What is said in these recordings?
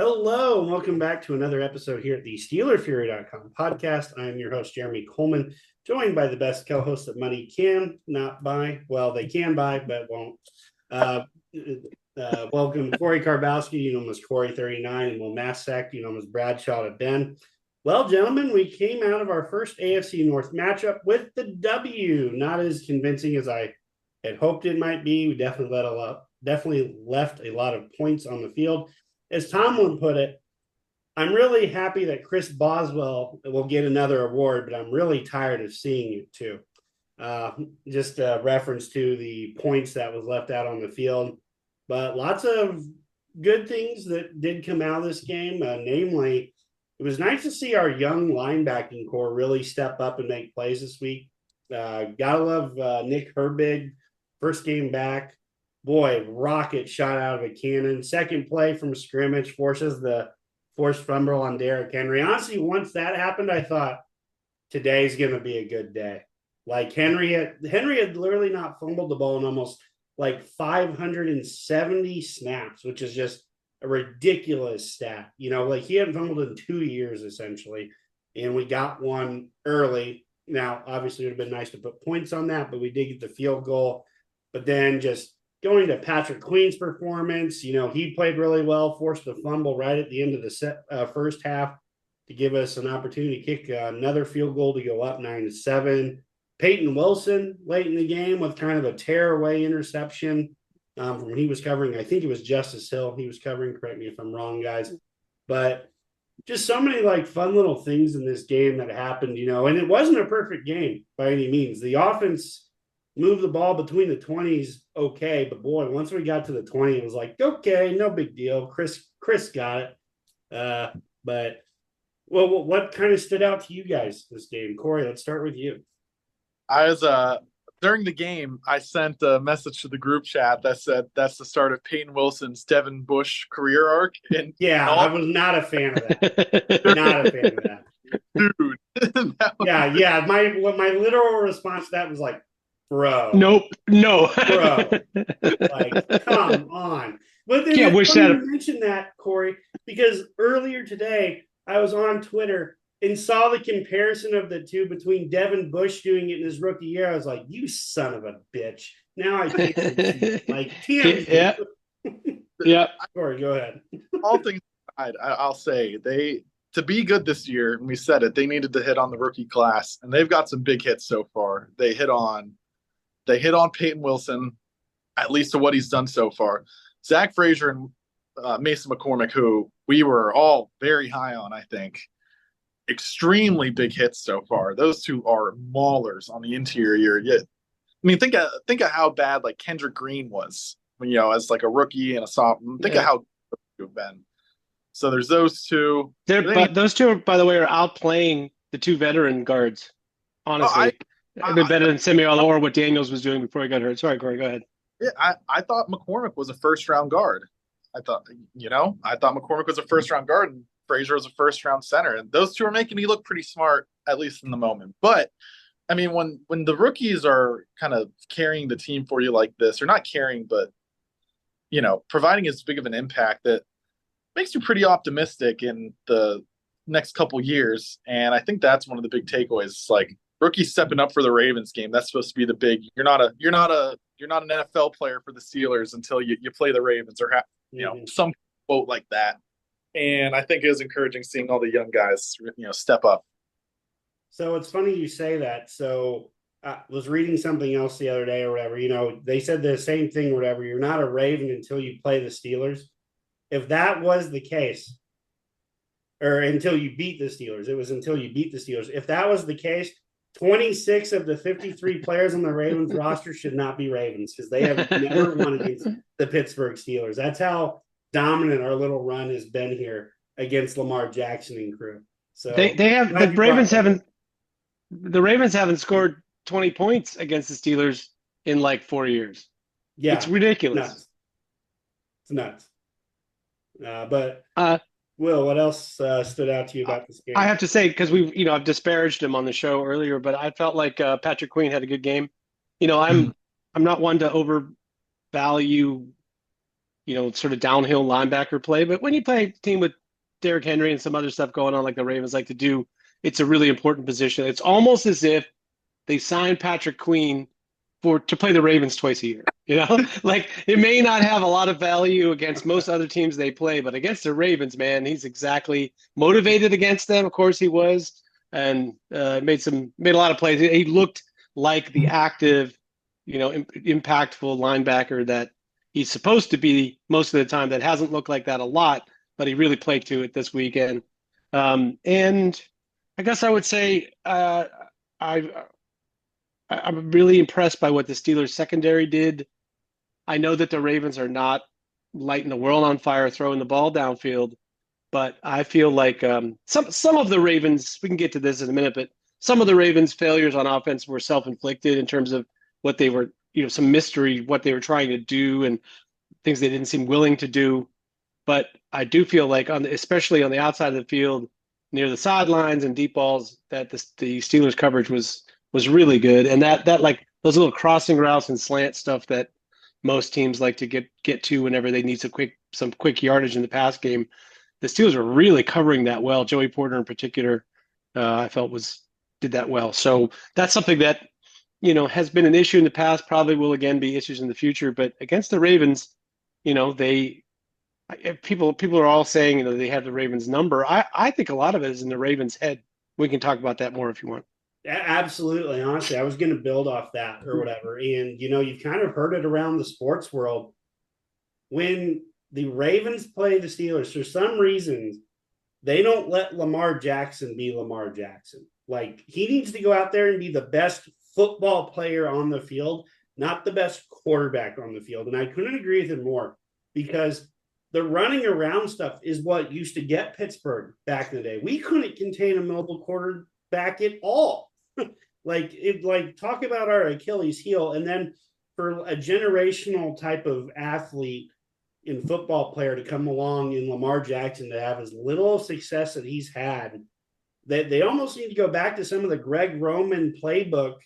Hello, and welcome back to another episode here at the SteelerFury.com podcast. I'm your host, Jeremy Kohlman, joined by the best co-host that money can not buy. Well, they can buy, but won't. Uh, Welcome, Korey Karbowsky. You know him as Korey39, and Masisak. You know him as Bradshaw to Ben. Well, gentlemen, we came out of our first AFC North matchup with the W. Not as convincing as I had hoped it might be. We definitely left a lot of points on the field. As Tomlin put it, I'm really happy that Chris Boswell will get another award, but I'm really tired of seeing it too. Just a reference to the points that was left out on the field, but lots of good things that did come out of this game. Namely, it was nice to see our young linebacking core really step up and make plays this week. Gotta love Nick Herbig, first game back. Boy, rocket shot out of a cannon. Second play from scrimmage forces the forced fumble on Derrick Henry. Honestly, once that happened, I thought today's going to be a good day. Like Henry had literally not fumbled the ball in almost like 570 snaps, which is just a ridiculous stat. You know, like he hadn't fumbled in 2 years essentially, and we got one early. Now, obviously, it would have been nice to put points on that, but we did get the field goal. But then just going to Patrick Queen's performance, you know, he played really well, forced a fumble right at the end of the first half to give us an opportunity to kick another field goal to go up 9-7. Peyton Wilson late in the game with kind of a tearaway interception from when he was covering. I think it was Justice Hill he was covering. Correct me if I'm wrong, guys. But just so many like fun little things in this game that happened, you know, and it wasn't a perfect game by any means. The offense moved the ball between the 20s, okay, but boy, once we got to the 20, it was like, okay, no big deal. Chris got it. But well, what kind of stood out to you guys this game? Korey, let's start with you. I was during the game, I sent a message to the group chat that said that's the start of Peyton Wilson's Devin Bush career arc. And Yeah, I was not a fan of that. Not a fan of that. Dude. Yeah. My literal response to that was like, bro. Nope. No. Bro. Like, come on. But then Yeah, it's funny you mentioned that, Korey, because earlier today I was on Twitter and saw the comparison of the two between Devin Bush doing it in his rookie year. I was like, you son of a bitch. Now I can't like yeah. Yeah. Korey, go ahead. All things aside, I'll say to be good this year, and we said it, they needed to hit on the rookie class, and they've got some big hits so far. They hit on Peyton Wilson, at least to what he's done so far. Zach Frazier and Mason McCormick, who we were all very high on, I think. Extremely big hits so far. Those two are maulers on the interior. Yeah, I mean, think of how bad like Kendrick Green was, you know, as like a rookie and a sophomore. Think of how good you've been. So there's those two. But those two, by the way, are outplaying the two veteran guards. Honestly, they're better than Samuel or what Daniels was doing before he got hurt. Sorry, Korey, go ahead. Yeah, I thought McCormick was a first round guard. I thought McCormick was a first round guard, and Frazier was a first round center, and those two are making me look pretty smart, at least in the moment. But I mean, when the rookies are kind of carrying the team for you like this, or not carrying, but you know, providing as big of an impact, that makes you pretty optimistic in the next couple years. And I think that's one of the big takeaways. Like rookies stepping up for the Ravens game, that's supposed to be the big. You're not an NFL player for the Steelers until you play the Ravens or some quote like that. And I think it was encouraging seeing all the young guys, you know, step up. So it's funny you say that. So I was reading something else the other day or whatever. You know, they said the same thing or whatever. You're not a Raven until you play the Steelers. If that was the case, or until you beat the Steelers, it was until you beat the Steelers. If that was the case, 26 of the 53 players on the Ravens roster should not be Ravens because they have never won against the Pittsburgh Steelers. That's how dominant our little run has been here against Lamar Jackson and crew. So the Ravens haven't scored 20 points against the Steelers in like 4 years. Yeah, it's ridiculous. It's nuts. But Will, what else stood out to you about this game? I have to say, because I've disparaged him on the show earlier, but I felt like Patrick Queen had a good game. You know, I'm not one to overvalue sort of downhill linebacker play. But when you play a team with Derrick Henry and some other stuff going on like the Ravens like to do, it's a really important position. It's almost as if they signed Patrick Queen to play the Ravens twice a year. Like it may not have a lot of value against most other teams they play, but against the Ravens, man, he's exactly motivated against them. Of course he was, and made a lot of plays. He looked like the active, impactful linebacker that he's supposed to be most of the time. That hasn't looked like that a lot, but he really played to it this weekend. And I guess I would say I'm really impressed by what the Steelers secondary did. I know that the Ravens are not lighting the world on fire, throwing the ball downfield, but I feel like some of the Ravens, we can get to this in a minute, but some of the Ravens' failures on offense were self-inflicted in terms of what they were, some mystery, what they were trying to do and things they didn't seem willing to do. But I do feel like, especially on the outside of the field, near the sidelines and deep balls, that the Steelers' coverage was really good, and that like those little crossing routes and slant stuff that most teams like to get to whenever they need some quick yardage in the pass game. The Steelers were really covering that well. Joey Porter in particular, I felt did that well. So that's something that has been an issue in the past, probably will again be issues in the future. But against the Ravens, people are all saying they have the Ravens number. I think a lot of it is in the Ravens' head. We can talk about that more if you want. Absolutely. Honestly, I was going to build off that or whatever. And, you've kind of heard it around the sports world. When the Ravens play the Steelers, for some reason, they don't let Lamar Jackson be Lamar Jackson. Like, he needs to go out there and be the best football player on the field, not the best quarterback on the field. And I couldn't agree with him more, because the running around stuff is what used to get Pittsburgh back in the day. We couldn't contain a mobile quarterback at all. Talk about our Achilles heel. And then for a generational type of athlete in football player to come along in Lamar Jackson to have as little success that he's had, that they almost need to go back to some of the Greg Roman playbook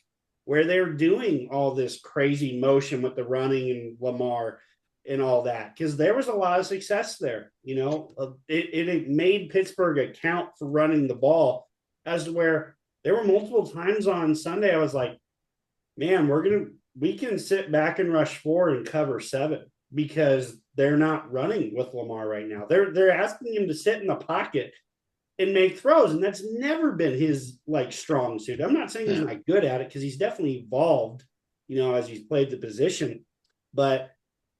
where they're doing all this crazy motion with the running and Lamar and all that, because there was a lot of success there. It made Pittsburgh account for running the ball, as to where there were multiple times on Sunday I was like, man, we can sit back and rush 4 and cover 7, because they're not running with Lamar right now. They're asking him to sit in the pocket and make throws, and that's never been his strong suit. I'm not saying he's not good at it, because he's definitely evolved, as he's played the position. But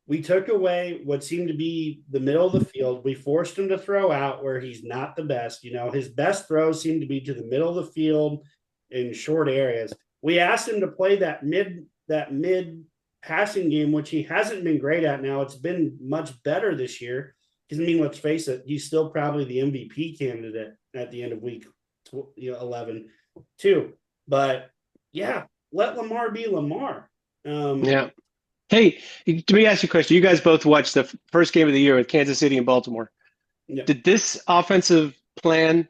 we took away what seemed to be the middle of the field. We forced him to throw out where he's not the best. His best throws seem to be to the middle of the field in short areas. We asked him to play that mid passing game, which he hasn't been great at now. It's been much better this year. Because, let's face it, he's still probably the MVP candidate at the end of week 11 too. But, yeah, let Lamar be Lamar. Yeah. Hey, let me ask you a question. You guys both watched the first game of the year with Kansas City and Baltimore. Yeah. Did this offensive plan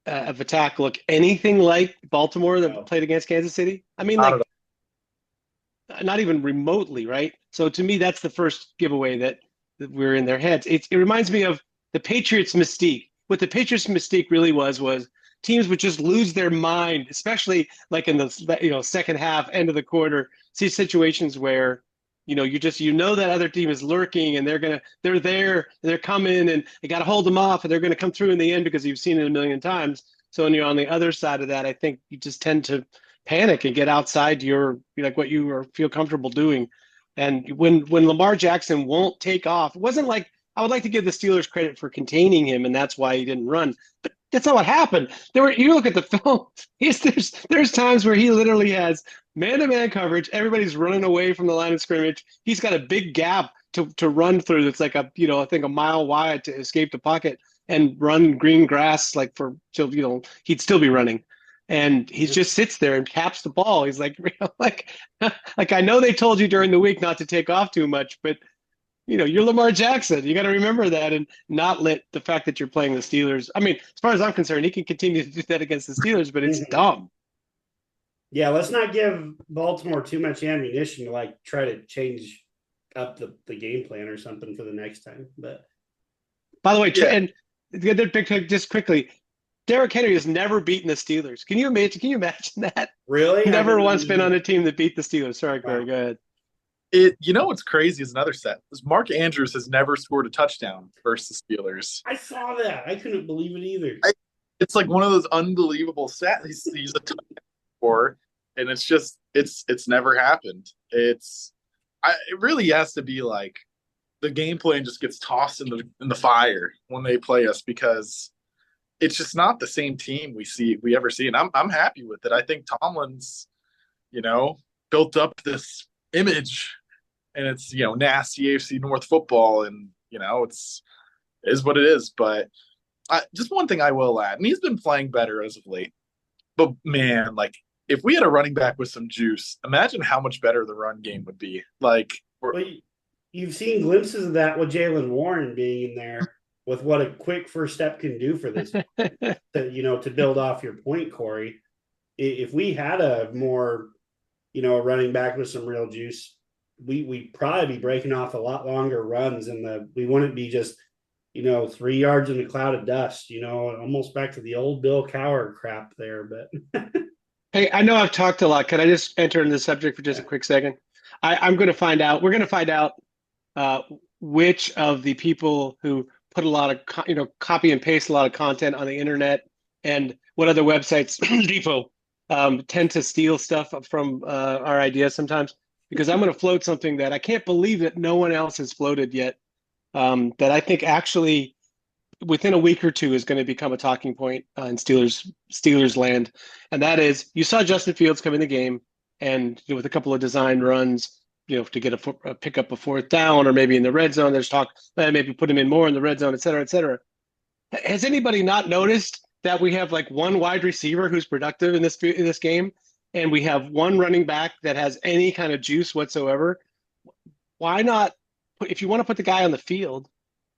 of attack look anything like Baltimore that played against Kansas City? Not even remotely, right? So to me, that's the first giveaway that we're in their heads. It reminds me of the Patriots' mystique. What the Patriots' mystique really was teams would just lose their mind, especially in the second half, end of the quarter. See situations where that other team is lurking and they're there, they're coming, and they got to hold them off, and they're going to come through in the end because you've seen it a million times. So when you're on the other side of that, I think you just tend to panic and get outside what you feel comfortable doing. And when Lamar Jackson won't take off, it wasn't like, I would like to give the Steelers credit for containing him, and that's why he didn't run. But that's not what happened. You look at the film, there's times where he literally has man-to-man coverage. Everybody's running away from the line of scrimmage. He's got a big gap to run through that's I think a mile wide to escape the pocket and run green grass he'd still be running. And he just sits there and caps the ball. He's like I know they told you during the week not to take off too much, but you're Lamar Jackson. You got to remember that and not let the fact that you're playing the Steelers. As far as I'm concerned, he can continue to do that against the Steelers, but it's dumb. Yeah, let's not give Baltimore too much ammunition to try to change up the game plan or something for the next time. But by the way, and the other big pick, just quickly, Derrick Henry has never beaten the Steelers. Can you imagine? Can you imagine that? Really, Never once been on a team that beat the Steelers. Sorry, Corey. Go ahead. What's crazy is another set. Mark Andrews has never scored a touchdown versus the Steelers. I saw that. I couldn't believe it either. It's like one of those unbelievable stats. He's a touchdown scorer, and it's never happened. It really has to be like the game plan just gets tossed in the fire when they play us, because it's just not the same team we ever see. And I'm happy with it. I think Tomlin's, built up this image, and it's, nasty AFC North football, and it's is what it is. But just one thing I will add, and he's been playing better as of late, but man, like if we had a running back with some juice, imagine how much better the run game would be. Like, you've seen glimpses of that with Jaylen Warren being in there, with what a quick first step can do for this, to build off your point, Corey. If we had a more, a running back with some real juice, we'd probably be breaking off a lot longer runs, and we wouldn't be just, 3 yards in a cloud of dust, almost back to the old Bill Cowher crap there. But hey, I know I've talked a lot. Can I just enter into the subject for just a quick second? I'm going to find out. We're going to find out which of the people who put a lot of, copy and paste a lot of content on the internet, and what other websites, Depot, tend to steal stuff from our ideas sometimes. Because I'm going to float something that I can't believe that no one else has floated yet, that I think actually within a week or two is going to become a talking point in Steelers land. And that is, you saw Justin Fields come in the game, and with a couple of design runs, to get a pick up a fourth down, or maybe in the red zone, there's talk, maybe put him in more in the red zone, et cetera, et cetera. Has anybody not noticed that we have like one wide receiver who's productive in this game, and we have one running back that has any kind of juice whatsoever? Why not, if you want to put the guy on the field,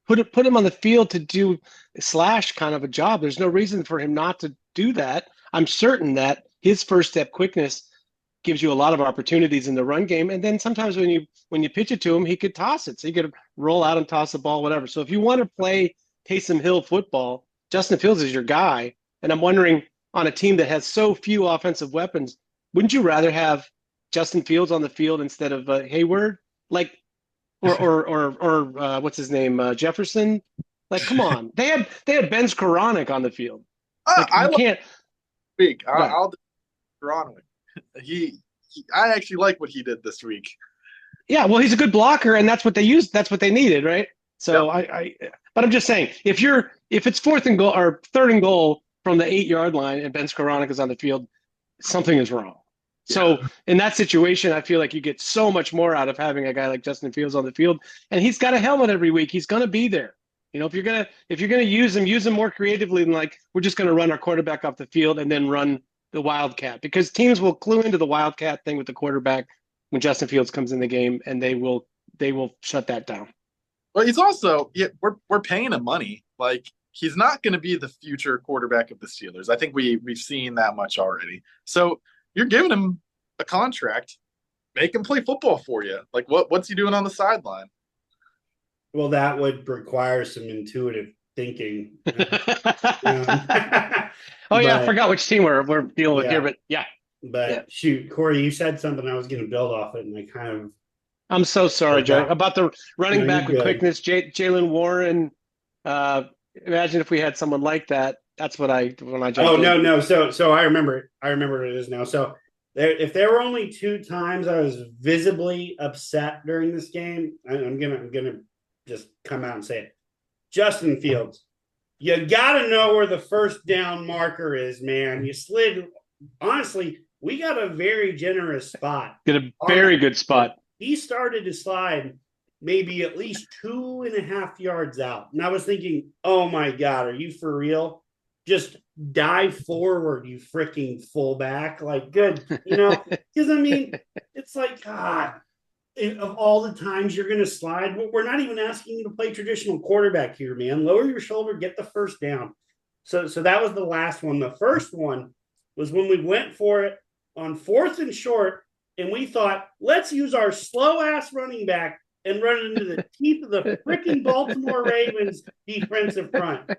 put him on the field to do slash kind of a job. There's no reason for him not to do that. I'm certain that his first step quickness gives you a lot of opportunities in the run game. And then sometimes when you pitch it to him, he could toss it. So he could roll out and toss the ball, whatever. So if you want to play Taysom Hill football, Justin Fields is your guy. And I'm wondering, on a team that has so few offensive weapons, wouldn't you rather have Justin Fields on the field instead of Hayward? Like, or what's his name? Jefferson? Like, come on. They had Ben Skoranek on the field. Like, I can't speak. I'll Skoranek. I actually like what he did this week. Yeah, well, he's a good blocker, and that's what they used. That's what they needed, right? So yep. But I'm just saying, if it's third and goal from the 8-yard line, and Ben Skoranek is on the field, something is wrong. Yeah. So in that situation, I feel like you get so much more out of having a guy like Justin Fields on the field, and he's got a helmet every week. He's going to be there. If you're gonna use him more creatively than like we're just going to run our quarterback off the field and then run the Wildcat, because teams will clue into the Wildcat thing with the quarterback when Justin Fields comes in the game, and they will shut that down. Well, he's also, we're paying him money. Like, he's not going to be the future quarterback of the Steelers. I think we've seen that much already. So you're giving him a contract, make him play football for you. Like, what's he doing on the sideline? Well, that would require some intuitive thinking. I forgot which team we're dealing with here, but yeah. But shoot, Corey, you said something I was going to build off it, and I'm so sorry, Joe, about the running back with quickness, Jaylen Warren. Imagine if we had someone like that. That's when I jumped in. No. So I remember what it is now. So if there were only 2 times I was visibly upset during this game, I'm gonna just come out and say it. Justin Fields, you got to know where the first down marker is, man. You slid. Honestly, we got a very generous spot. Get a very good spot. He started to slide maybe at least 2.5 yards out. And I was thinking, oh my God, are you for real? Just dive forward, you freaking fullback. Like, good. Because it's like, God, of all the times you're going to slide, we're not even asking you to play traditional quarterback here, man. Lower your shoulder, get the first down. So that was the last one. The first one was when we went for it on 4th and short, and we thought, let's use our slow-ass running back and run into the teeth of the freaking Baltimore Ravens defensive front.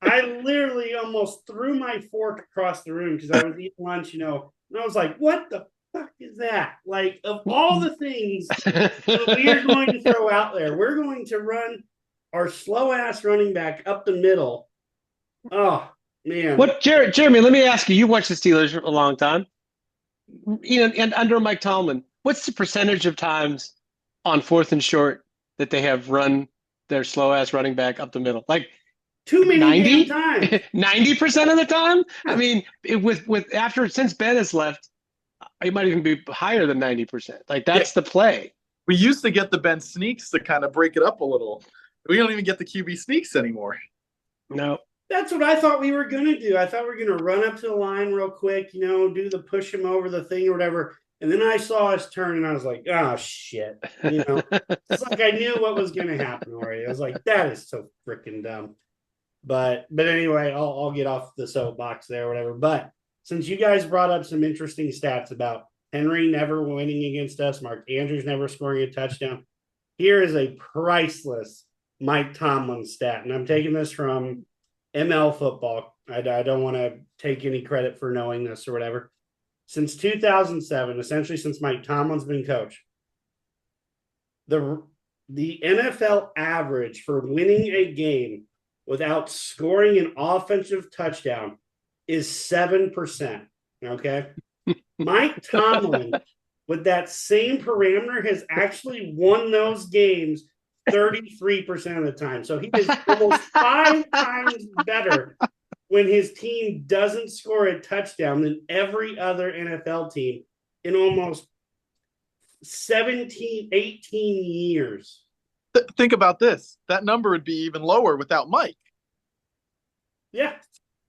I literally almost threw my fork across the room because I was eating lunch, and I was like, what the fuck is that? Like, of all the things that we are going to throw out there, we're going to run our slow ass running back up the middle. Oh, man. What, Jeremy, let me ask you, you watched the Steelers for a long time. And under Mike Tomlin, what's the percentage of times on 4th and short that they have run their slow ass running back up the middle? Like too many 90 times. 90% of the time? I mean, since Ben has left, it might even be higher than 90%. Like that's the play. We used to get the Ben sneaks to kind of break it up a little. We don't even get the QB sneaks anymore. No. That's what I thought we were going to do. I thought we were going to run up to the line real quick, do the push him over the thing or whatever. And then I saw us turn and I was like, oh, shit. It's like I knew what was going to happen already. I was like, that is so freaking dumb. But anyway, I'll get off the soapbox there or whatever. But since you guys brought up some interesting stats about Henry never winning against us, Mark Andrews never scoring a touchdown, here is a priceless Mike Tomlin stat. And I'm taking this from ML Football. I don't want to take any credit for knowing this or whatever. Since 2007, essentially since Mike Tomlin's been coach, the NFL average for winning a game without scoring an offensive touchdown is 7%. Okay? Mike Tomlin, with that same parameter, has actually won those games 33% of the time. So he is almost 5 times better when his team doesn't score a touchdown than every other NFL team in almost 17, 18 years. Think about this. That number would be even lower without Mike. Yeah.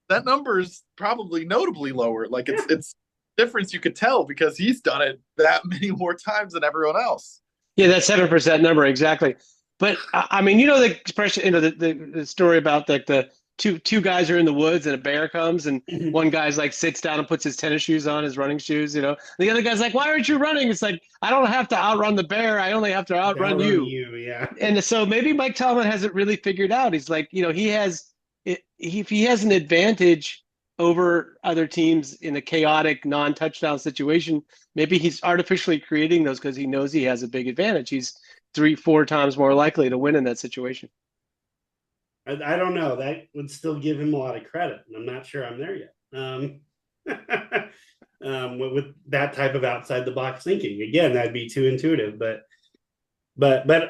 That number is probably notably lower. Like it's difference you could tell because he's done it that many more times than everyone else. Yeah, that 7% number, exactly. But I mean, the expression, the story about like the two guys are in the woods and a bear comes and one guy's like sits down and puts his tennis shoes on, his running shoes, The other guy's like, why aren't you running? It's like, I don't have to outrun the bear. I only have to outrun you. Yeah. And so maybe Mike Tomlin hasn't really figured out. He's like, if he has an advantage over other teams in a chaotic non-touchdown situation, maybe he's artificially creating those because he knows he has a big advantage. He's 3-4 times more likely to win in that situation. I don't know. That would still give him a lot of credit, and I'm not sure I'm there yet. With that type of outside the box thinking, again, that'd be too intuitive. But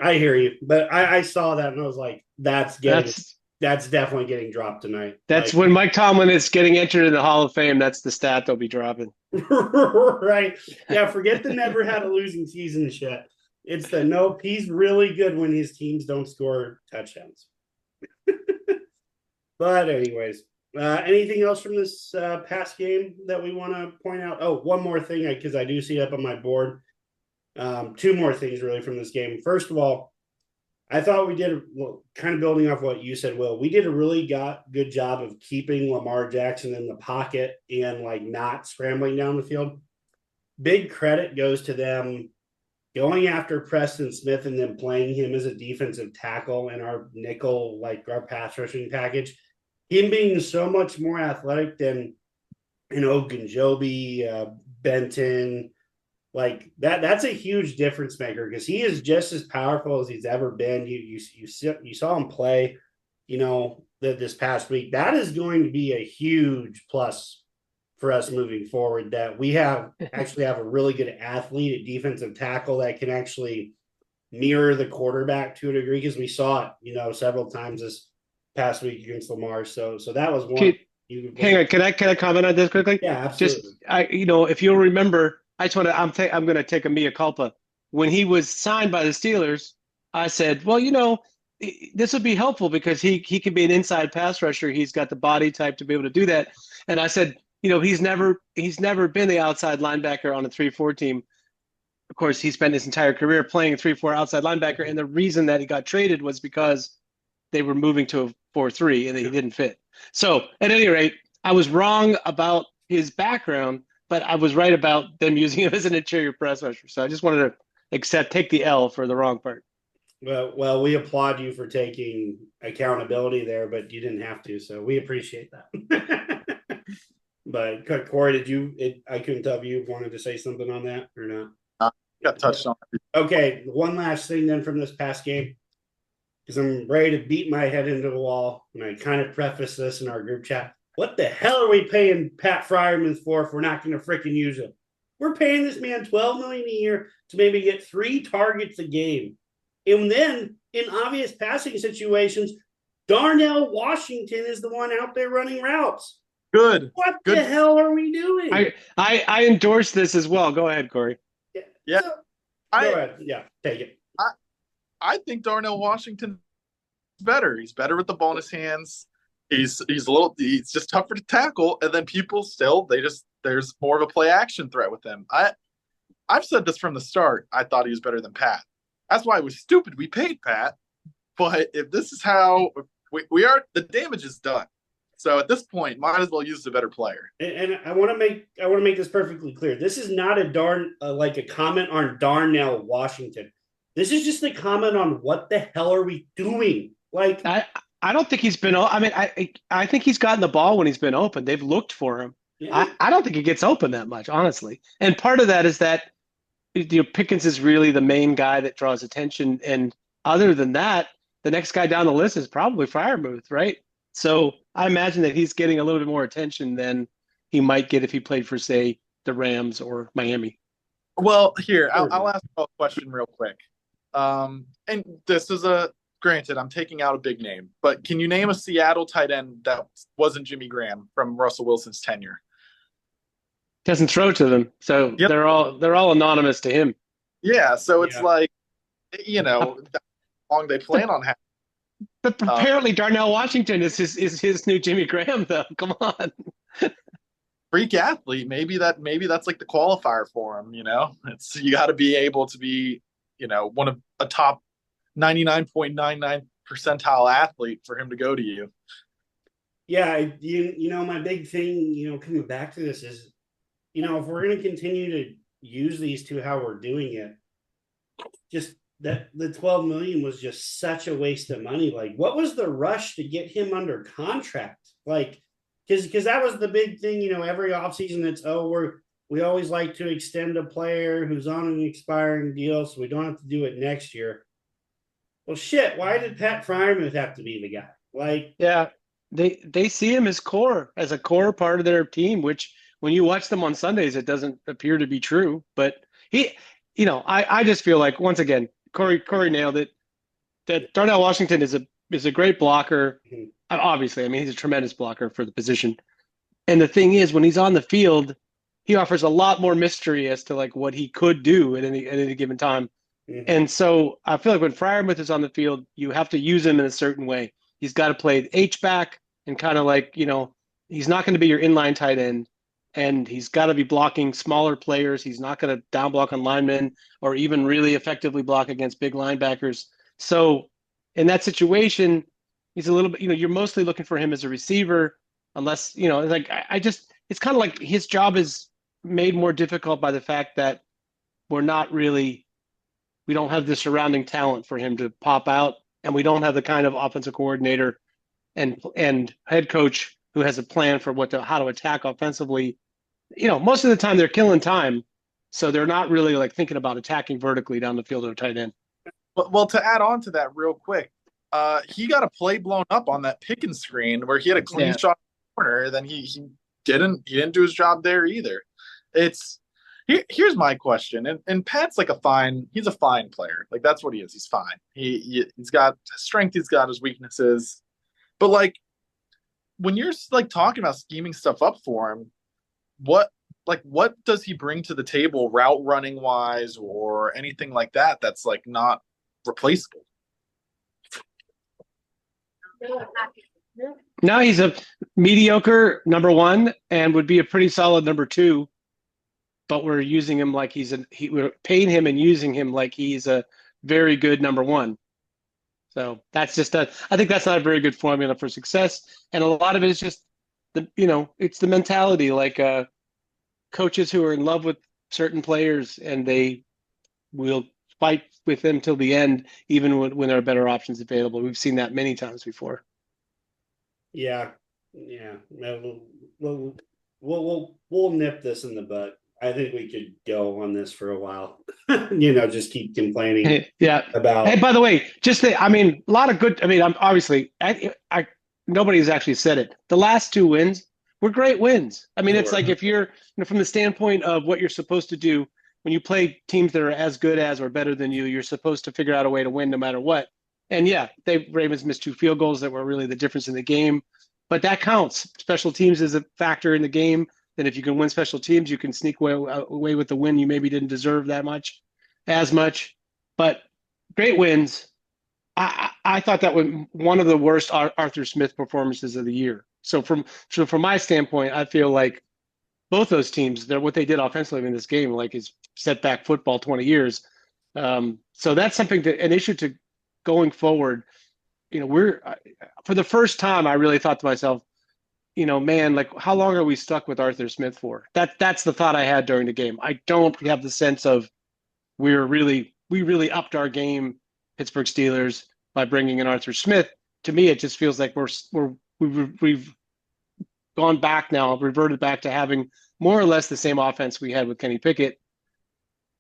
I hear you. But I saw that and I was like, that's definitely getting dropped tonight. That's when Mike Tomlin is getting entered in the Hall of Fame. That's the stat they'll be dropping. Right? Yeah. Forget the never had a losing season shit. It's the nope. He's really good when his teams don't score touchdowns. But anyways, anything else from this past game that we want to point out? Oh, one more thing, because I do see it up on my board. 2 more things really from this game. First of all, I thought we did, kind of building off what you said, Will, we did a really good job of keeping Lamar Jackson in the pocket and like not scrambling down the field. Big credit goes to them going after Preston Smith and then playing him as a defensive tackle in our nickel, like our pass rushing package. Him being so much more athletic than, Ogunjobi, Benton, like that's a huge difference maker because he is just as powerful as he's ever been. You saw him play, this past week. That is going to be a huge plus for us moving forward, that we actually have a really good athlete at defensive tackle that can actually mirror the quarterback to a degree, because we saw it, several times this past week against Lamar. So that was one. Hang on, can I comment on this quickly? Yeah, absolutely. If you'll remember, I'm going to take a mea culpa. When he was signed by the Steelers, I said, well, this would be helpful because he can be an inside pass rusher. He's got the body type to be able to do that. And I said, he's never been the outside linebacker on a 3-4 team. Of course, he spent his entire career playing a 3-4 outside linebacker, and the reason that he got traded was because they were moving to a 4-3 and he didn't fit. So at any rate, I was wrong about his background, but I was right about them using him as an interior pass rusher. So I just wanted to take the L for the wrong part. Well, we applaud you for taking accountability there, but you didn't have to, so we appreciate that. But Korey, I couldn't tell if you wanted to say something on that or not. Got touched on. Okay, one last thing then from this past game, because I'm ready to beat my head into the wall, and I kind of preface this in our group chat. What the hell are we paying Pat Fryerman for if we're not going to freaking use him? We're paying this man $12 million a year to maybe get 3 targets a game. And then in obvious passing situations, Darnell Washington is the one out there running routes. Good. What the hell are we doing? I endorse this as well. Go ahead, Korey. Yeah. Go ahead. Yeah, take it. I think Darnell Washington is better. He's better with the bonus hands. He's just tougher to tackle, and then people still there's more of a play action threat with him. I've said this from the start. I thought he was better than Pat. That's why it was stupid we paid Pat. But if this is how we are, the damage is done. So at this point, might as well use the better player. And I want to make this perfectly clear. This is not a comment on Darnell Washington. This is just a comment on what the hell are we doing? Like I don't think he's been. I mean, I think he's gotten the ball when he's been open. They've looked for him. Yeah. I don't think he gets open that much, honestly. And part of that is that Pickens is really the main guy that draws attention. And other than that, the next guy down the list is probably Freiermuth, right? So I imagine that he's getting a little bit more attention than he might get if he played for, say, the Rams or Miami. Well, here, I'll ask a question real quick. And this is granted, I'm taking out a big name, but can you name a Seattle tight end that wasn't Jimmy Graham from Russell Wilson's tenure? Doesn't throw to them, so yep. They're all anonymous to him. Yeah, so it's like, how long they plan on having. But apparently, Darnell Washington is his new Jimmy Graham, though. Come on, freak athlete. Maybe that's like the qualifier for him. It's you got to be able to be, one of a top 99.99 percentile athlete for him to go to you. Yeah, my big thing, coming back to this is, if we're going to continue to use these to how we're doing it, just that the 12 million was just such a waste of money. Like, what was the rush to get him under contract? Like, because that was the big thing, every offseason it's, we always like to extend a player who's on an expiring deal so we don't have to do it next year. Well, shit, why did Pat Freiermuth have to be the guy? Like, yeah, they see him as a core part of their team, which when you watch them on Sundays, it doesn't appear to be true. But I just feel like, once again, Korey nailed it. That Darnell Washington is a great blocker. Mm-hmm. Obviously, I mean, he's a tremendous blocker for the position. And the thing is, when he's on the field, he offers a lot more mystery as to like what he could do at any given time. Mm-hmm. And so I feel like when Freiermuth is on the field, you have to use him in a certain way. He's got to play H-back and kind of like, he's not going to be your inline tight end. And he's got to be blocking smaller players. He's not going to down block on linemen or even really effectively block against big linebackers. So in that situation, he's a little bit, you're mostly looking for him as a receiver, unless, it's kind of like his job is made more difficult by the fact that we don't have the surrounding talent for him to pop out, and we don't have the kind of offensive coordinator and head coach who has a plan for how to attack offensively. Most of the time they're killing time, so they're not really like thinking about attacking vertically down the field of a tight end. Well, to add on to that real quick, he got a play blown up on that Pickens screen where he had a clean shot in the corner, then he didn't do his job there either. Here's my question, and Pat's like he's a fine player. Like, that's what he is. He's fine. He's got his strength, he's got his weaknesses, but like, when you're like talking about scheming stuff up for him, what does he bring to the table route running wise or anything like that that's like not replaceable? No, he's a mediocre number one and would be a pretty solid number two, but we're using him like we're paying him and using him like he's a very good number one. So that's just I think that's not a very good formula for success. And a lot of it is just it's the mentality, like coaches who are in love with certain players and they will fight with them till the end, even when there are better options available. We've seen that many times before. Yeah. We'll nip this in the bud. I think we could go on this for a while. Just keep complaining. Yeah. About. Hey, by the way, a lot of good. I'm obviously, nobody's actually said it. The last 2 wins were great wins. It's like if you're, from the standpoint of what you're supposed to do when you play teams that are as good as or better than you, you're supposed to figure out a way to win no matter what. And yeah, Ravens missed 2 field goals that were really the difference in the game, but that counts. Special teams is a factor in the game. Then if you can win special teams, you can sneak away with the win. You maybe didn't deserve as much, but great wins. I thought that was one of the worst Arthur Smith performances of the year. So from my standpoint, I feel like both those teams, what they did offensively in this game, like, is set back football 20 years. So that's something an issue to going forward. For the first time, I really thought to myself, man, like, how long are we stuck with Arthur Smith for? That's the thought I had during the game. I don't have the sense of we really upped our game, Pittsburgh Steelers, by bringing in Arthur Smith. To me, it just feels like we've gone back now, reverted back to having more or less the same offense we had with Kenny Pickett,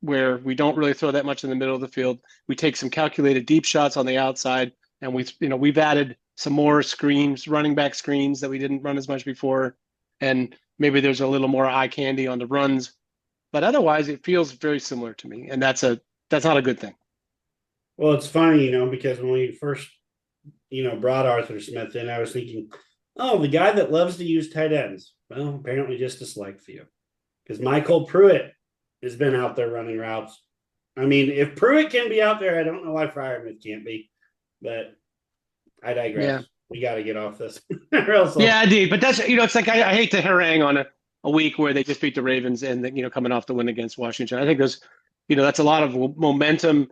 where we don't really throw that much in the middle of the field. We take some calculated deep shots on the outside, and we've added some more screens, running back screens that we didn't run as much before, and maybe there's a little more eye candy on the runs, but otherwise it feels very similar to me, and that's not a good thing. Well, it's funny, because when we first, brought Arthur Smith in, I was thinking, oh, the guy that loves to use tight ends. Well, apparently just a select few, because Michael Pruitt has been out there running routes. If Pruitt can be out there, I don't know why Freiermuth can't be, but I digress. Yeah. We got to get off this. Yeah, indeed. But that's, it's like I hate to harangue on a week where they just beat the Ravens and, coming off the win against Washington. I think that's a lot of momentum.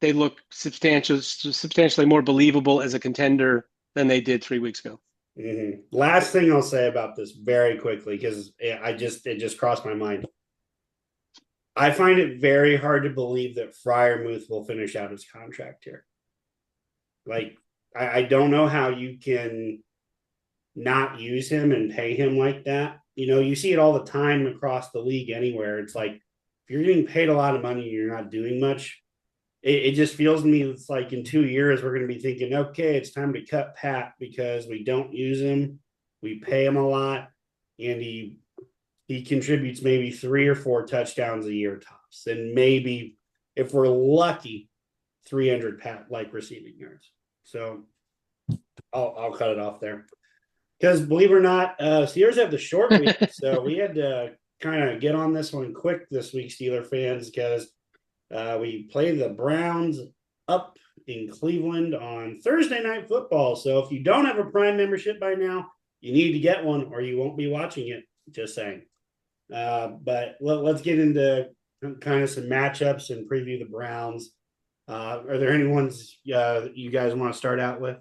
They look substantially more believable as a contender than they did 3 weeks ago. Mm-hmm. Last thing I'll say about this very quickly, because it just crossed my mind. I find it very hard to believe that Freiermuth will finish out his contract here. Like, I don't know how you can not use him and pay him like that. You see it all the time across the league anywhere. It's like, if you're getting paid a lot of money and you're not doing much, it just feels to me it's like in 2 years we're going to be thinking, okay, it's time to cut Pat because we don't use him. We pay him a lot, and he contributes maybe 3 or 4 touchdowns a year tops. And maybe, if we're lucky, 300 Pat-like receiving yards. So I'll cut it off there. Because believe it or not, Steelers have the short week. So we had to kind of get on this one quick this week, Steeler fans, because we play the Browns up in Cleveland on Thursday Night Football. So if you don't have a Prime membership by now, you need to get one or you won't be watching it. Just saying. But let's get into kind of some matchups and preview the Browns. Are there any ones you guys want to start out with?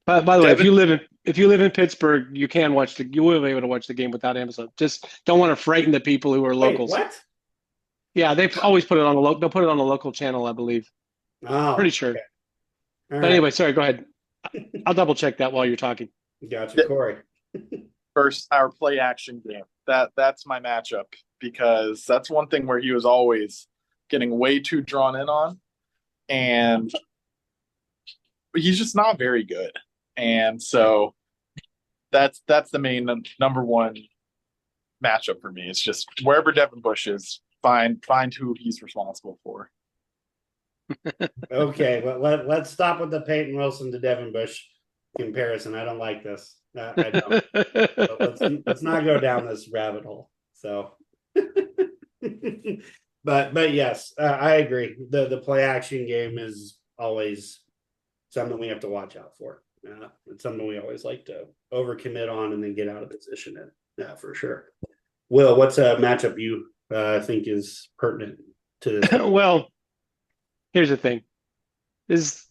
By the way, if you live in Pittsburgh, you will be able to watch the game without Amazon. Just don't want to frighten the people who are locals. What? Yeah, they've always put it on they'll put it on the local channel, I believe. Oh, pretty sure. Okay. But anyway, sorry, go ahead. I'll double check that while you're talking. Gotcha, Korey. First, our play action game. That's my matchup, because that's one thing where he was always getting way too drawn in on, and he's just not very good. And so that's the main number one matchup for me. It's just wherever Devin Bush is, find who he's responsible for. Okay, but let's stop with the Peyton Wilson to Devin Bush comparison. I don't like this. I don't. So let's not go down this rabbit hole. So, but yes, I agree. The play action game is always something we have to watch out for. It's something we always like to overcommit on and then get out of position in. Yeah, for sure. Will, what's a matchup you think is pertinent to this? Well, here's the thing. This is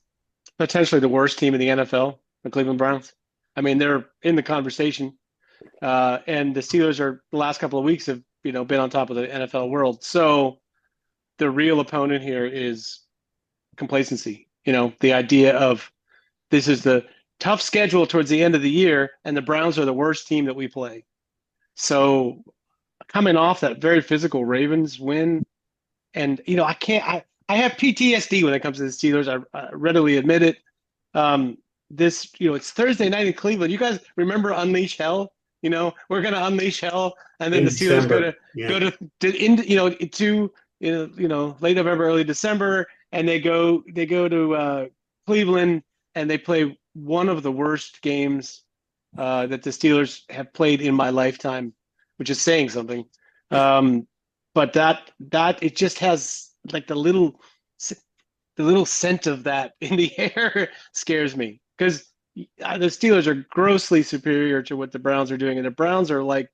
potentially the worst team in the NFL, the Cleveland Browns. I mean, they're in the conversation. And the Steelers the last couple of weeks have, been on top of the NFL world. So the real opponent here is complacency. The idea of this is the tough schedule towards the end of the year, and the Browns are the worst team that we play. So coming off that very physical Ravens win, and I have PTSD when it comes to the Steelers. I readily admit it. It's Thursday night in Cleveland. You guys remember Unleash Hell? We're gonna unleash hell, and then In the Steelers December. go to late November, early December, and they go to Cleveland, and they play one of the worst games that the Steelers have played in my lifetime, which is saying something. But that it just has like the little scent of that in the air scares me, because the Steelers are grossly superior to what the Browns are doing, and the Browns are like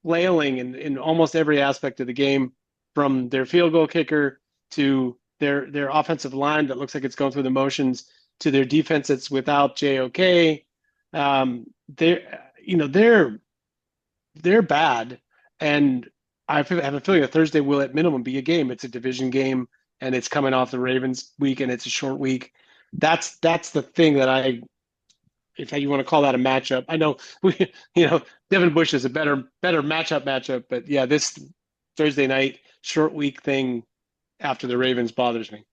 flailing in almost every aspect of the game, from their field goal kicker to their offensive line that looks like it's going through the motions, to their defense that's without JOK. They're bad, and I have a feeling that Thursday will at minimum be a game. It's a division game, and it's coming off the Ravens week, and it's a short week. That's the thing that if you want to call that a matchup. I know Devin Bush is a better matchup, but yeah, this Thursday night short week thing after the Ravens bothers me.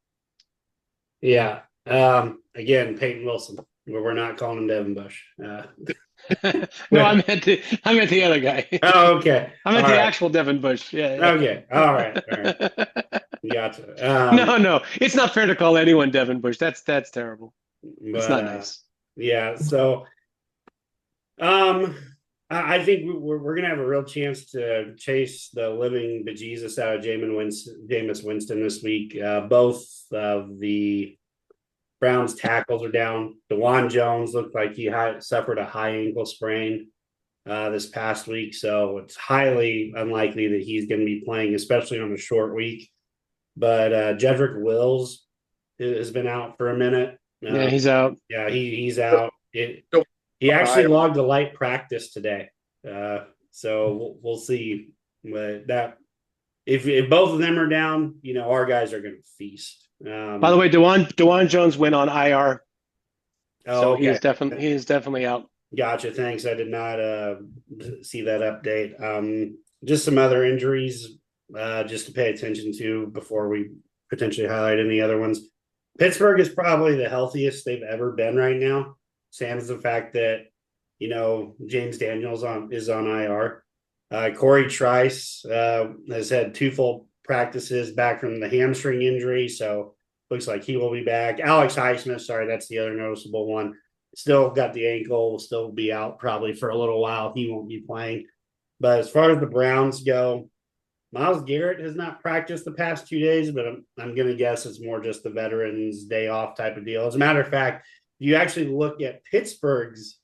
Yeah. Again, Peyton Wilson. We're not calling him Devin Bush. No, I meant the other guy. Oh, okay. I meant the actual Devin Bush. Yeah. Okay. All right. Gotcha. No, it's not fair to call anyone Devin Bush. That's terrible. It's not nice. Yeah. So, I think we're gonna have a real chance to chase the living bejesus out of Jameis Winston this week. Both of the Browns tackles are down. DeJuan Jones looked like he suffered a high ankle sprain this past week, so it's highly unlikely that he's going to be playing, especially on a short week. But Jedrick Wills has been out for a minute. Yeah, he's out. Yeah, he's out. He actually logged a light practice today, so we'll see. But that if both of them are down, our guys are going to feast. By the way, DeJuan Jones went on IR, so okay. he is definitely out. Gotcha. Thanks. I did not see that update. Just some other injuries, just to pay attention to before we potentially highlight any other ones. Pittsburgh is probably the healthiest they've ever been right now. Sans the fact that James Daniels is on IR. Corey Trice has had 2 full practices back from the hamstring injury, so looks like he will be back. Alex Highsmith, sorry, that's the other noticeable one. Still got the ankle, will still be out probably for a little while. He won't be playing. But as far as the Browns go, Myles Garrett has not practiced the past 2 days, but I'm going to guess it's more just the veterans day off type of deal. As a matter of fact, if you actually look at Pittsburgh's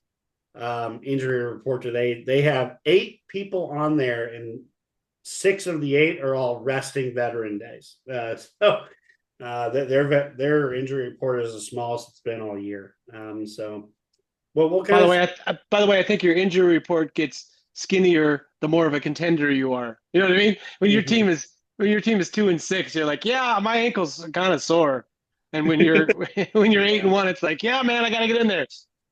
injury report today, they have 8 people on there, and 6 of the 8 are all resting veteran days. So their injury report is the smallest it's been all year. So, well, we'll kind by the way, I think your injury report gets skinnier the more of a contender you are. You know what I mean? When your team is 2-6, you're like, yeah, my ankle's kind of sore. And when you're 8-1, it's like, yeah, man, I got to get in there.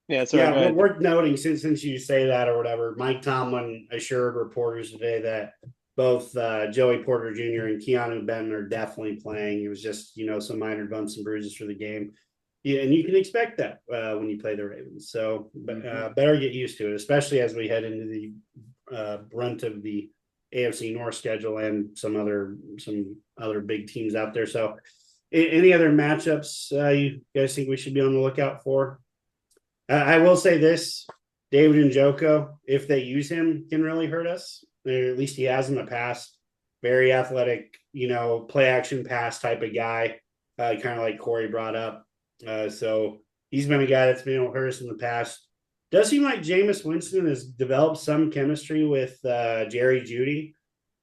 Yeah, well, worth noting, since you say that or whatever, Mike Tomlin assured reporters today that both Joey Porter Jr. and Keanu Benton are definitely playing. It was just, some minor bumps and bruises for the game. Yeah, and you can expect that when you play the Ravens. So better get used to it, especially as we head into the brunt of the AFC North schedule and some other big teams out there. So any other matchups you guys think we should be on the lookout for? I will say this, David Njoku, if they use him, can really hurt us. Or at least he has in the past. Very athletic, play action pass type of guy, kind of like Corey brought up. So he's been a guy that's been able to hurt us in the past. Does seem like Jameis Winston has developed some chemistry with Jerry Jeudy.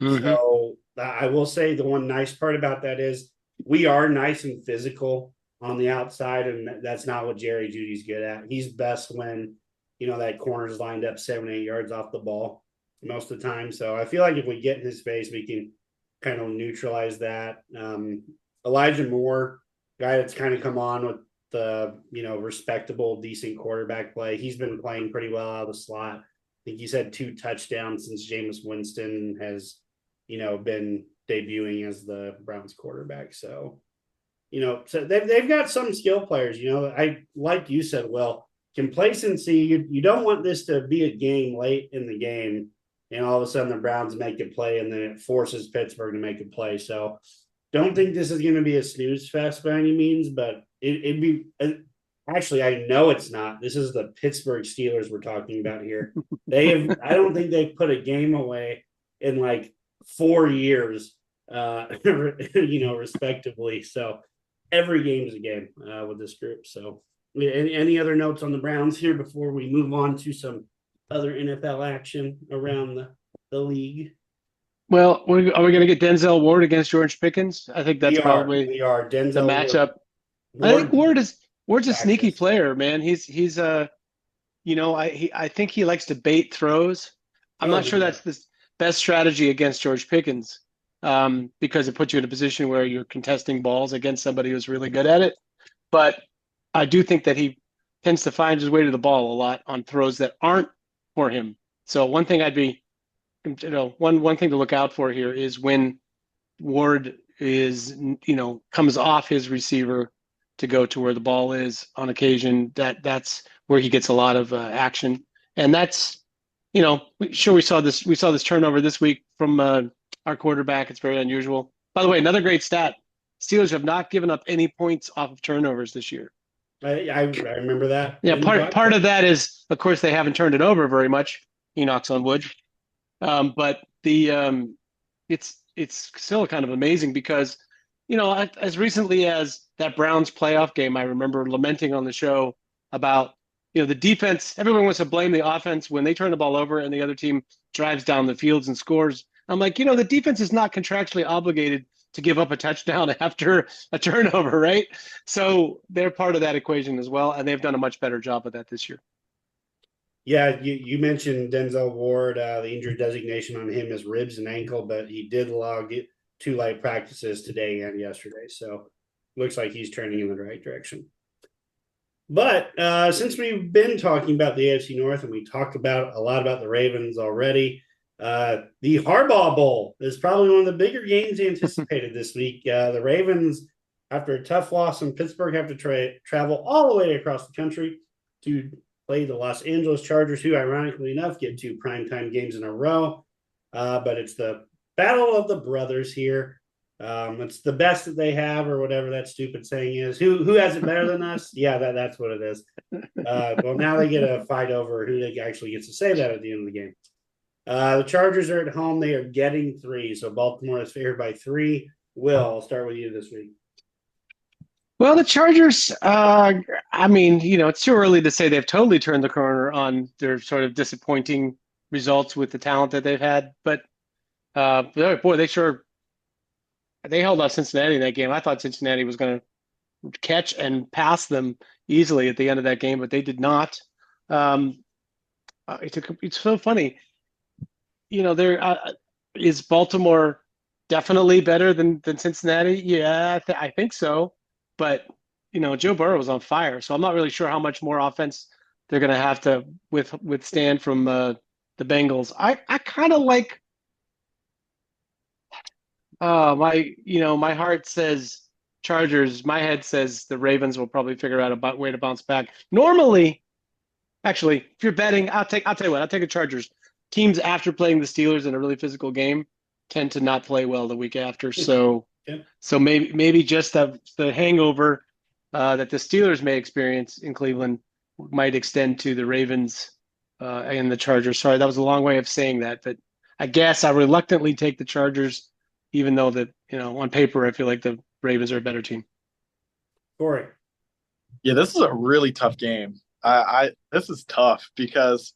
Mm-hmm. So I will say the one nice part about that is we are nice and physical on the outside, and that's not what Jerry Judy's good at. He's best when, that corner's lined up 7-8 yards off the ball most of the time. So I feel like if we get in his face, we can kind of neutralize that. Elijah Moore, guy that's kind of come on with the, respectable, decent quarterback play. He's been playing pretty well out of the slot. I think he's had 2 touchdowns since Jameis Winston has, been debuting as the Browns quarterback. So, so they've got some skill players. I like you said, Will, complacency. You don't want this to be a game late in the game, and all of a sudden the Browns make a play, and then it forces Pittsburgh to make a play. So, don't think this is going to be a snooze fest by any means, but it'd be. Actually, I know it's not. This is the Pittsburgh Steelers we're talking about here. I don't think they've put a game away in like 4 years, respectively. So every game is a game with this group. So any other notes on the Browns here before we move on to some other NFL action around the league? Well, are we going to get Denzel Ward against George Pickens? I think that's probably Denzel the matchup. I think Ward's a sneaky player, man. He's I think he likes to bait throws. I'm not sure that's the best strategy against George Pickens, because it puts you in a position where you're contesting balls against somebody who's really good at it. But I do think that he tends to find his way to the ball a lot on throws that aren't for him. So one thing one thing to look out for here is when Ward comes off his receiver to go to where the ball is on occasion. That's where he gets a lot of action, and that's we saw this turnover this week from our quarterback. It's very unusual. By the way, another great stat: Steelers have not given up any points off of turnovers this year. I remember that. Yeah, part of that is, of course, they haven't turned it over very much. He knocks on wood, but it's still kind of amazing because as recently as that Browns playoff game, I remember lamenting on the show about the defense. Everyone wants to blame the offense when they turn the ball over and the other team drives down the fields and scores. I'm like, the defense is not contractually obligated to give up a touchdown after a turnover, right? So they're part of that equation as well, and they've done a much better job of that this year. Yeah, you mentioned Denzel Ward. The injury designation on him is ribs and ankle, but he did log 2 light practices today and yesterday. So looks like he's turning in the right direction. But since we've been talking about the AFC North and we talked a lot about the Ravens already, the Harbaugh Bowl is probably one of the bigger games anticipated this week. The Ravens, after a tough loss in Pittsburgh, have to travel all the way across the country to play the Los Angeles Chargers, who ironically enough get 2 primetime games in a row. But it's the battle of the brothers here. It's the best that they have, or whatever that stupid saying is. Who has it better than us? Yeah, that's what it is. Well, now they get a fight over who they actually gets to say that at the end of the game. The Chargers are at home. They are getting 3. So Baltimore is favored by 3. Will, I'll start with you this week. Well, the Chargers, it's too early to say they've totally turned the corner on their sort of disappointing results with the talent that they've had. But, boy, they held off Cincinnati in that game. I thought Cincinnati was going to catch and pass them easily at the end of that game, but they did not. It's so funny. Is Baltimore definitely better than Cincinnati? Yeah, I think so. But, Joe Burrow was on fire, so I'm not really sure how much more offense they're going to have to withstand from the Bengals. I kind of like my heart says Chargers. My head says the Ravens will probably figure out a way to bounce back. Normally, actually, if you're betting, I'll tell you what, I'll take the Chargers. Teams after playing the Steelers in a really physical game tend to not play well the week after. So maybe just the hangover that the Steelers may experience in Cleveland might extend to the Ravens and the Chargers. Sorry, that was a long way of saying that, but I guess I reluctantly take the Chargers, even though that on paper I feel like the Ravens are a better team. Korey. Yeah, this is a really tough game. This is tough because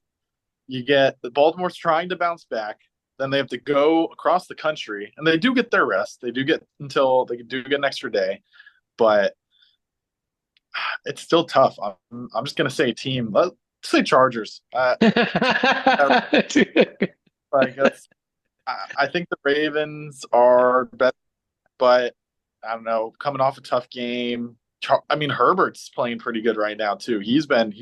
you get the Baltimore's trying to bounce back. Then they have to go across the country, and they do get their rest. They do get an extra day, but it's still tough. I'm just gonna say team. Let's say Chargers. Like I think the Ravens are better, but I don't know, coming off a tough game. I mean, Herbert's playing pretty good right now too. He's been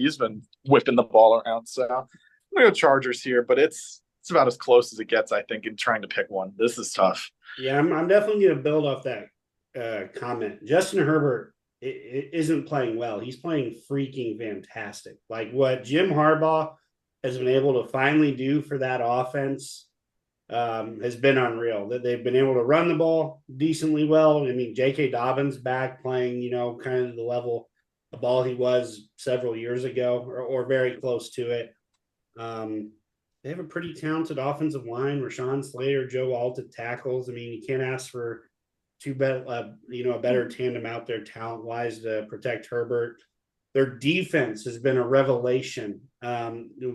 whipping the ball around. So I'm gonna go Chargers here, but it's about as close as it gets, I think, in trying to pick one. This is tough. Yeah, I'm definitely going to build off that comment. Justin Herbert isn't playing well. He's playing freaking fantastic. Like what Jim Harbaugh has been able to finally do for that offense has been unreal. That they've been able to run the ball decently well. I mean, J.K. Dobbins back playing, kind of the level of ball he was several years ago, or very close to it. They have a pretty talented offensive line. Rashawn Slater, Joe Alt at tackles. I mean, you can't ask for a better tandem out there talent wise to protect Herbert. Their defense has been a revelation.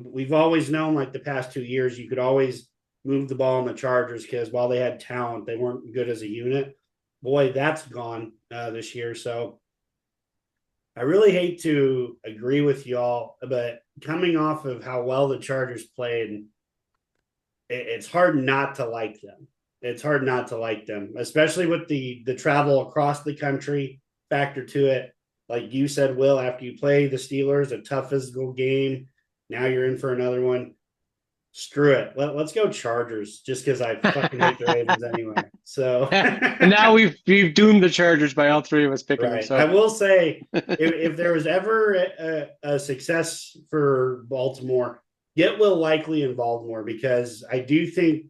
We've always known, like the past 2 years, you could always move the ball on the Chargers because while they had talent, they weren't good as a unit. Boy, that's gone this year. So I really hate to agree with y'all, but coming off of how well the Chargers played, it's hard not to like them. It's hard not to like them, especially with the travel across the country factor to it. Like you said, Will, after you play the Steelers, a tough physical game, now you're in for another one. Screw it. Let's go Chargers just because I fucking hate the Ravens anyway. So and now we've doomed the Chargers by all three of us picking them. right. So I will say, if there was ever a success for Baltimore, get Will Likely involved more because I do think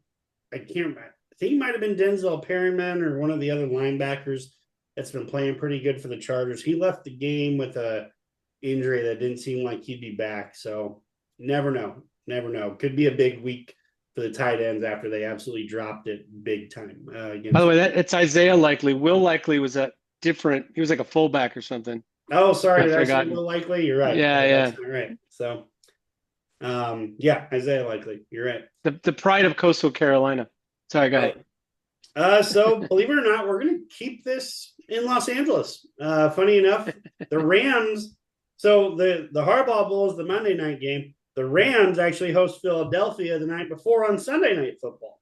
I think he might have been Denzel Perryman or one of the other linebackers that's been playing pretty good for the Chargers. He left the game with a injury that didn't seem like he'd be back. So never know. Never know. Could be a big week for the tight ends after they absolutely dropped it big time. by the way, it's Isaiah Likely. Will Likely was a different. He was like a fullback or something. Oh, sorry. Did I say forgotten. Will Likely? You're right. Yeah, yeah. That's not right. So, yeah, Isaiah Likely. You're right. The pride of Coastal Carolina. Sorry, go ahead. So believe it or not, we're going to keep this in Los Angeles. Funny enough, the Rams. So the Harbaugh Bowl is the Monday night game. The Rams actually host Philadelphia the night before on Sunday Night Football.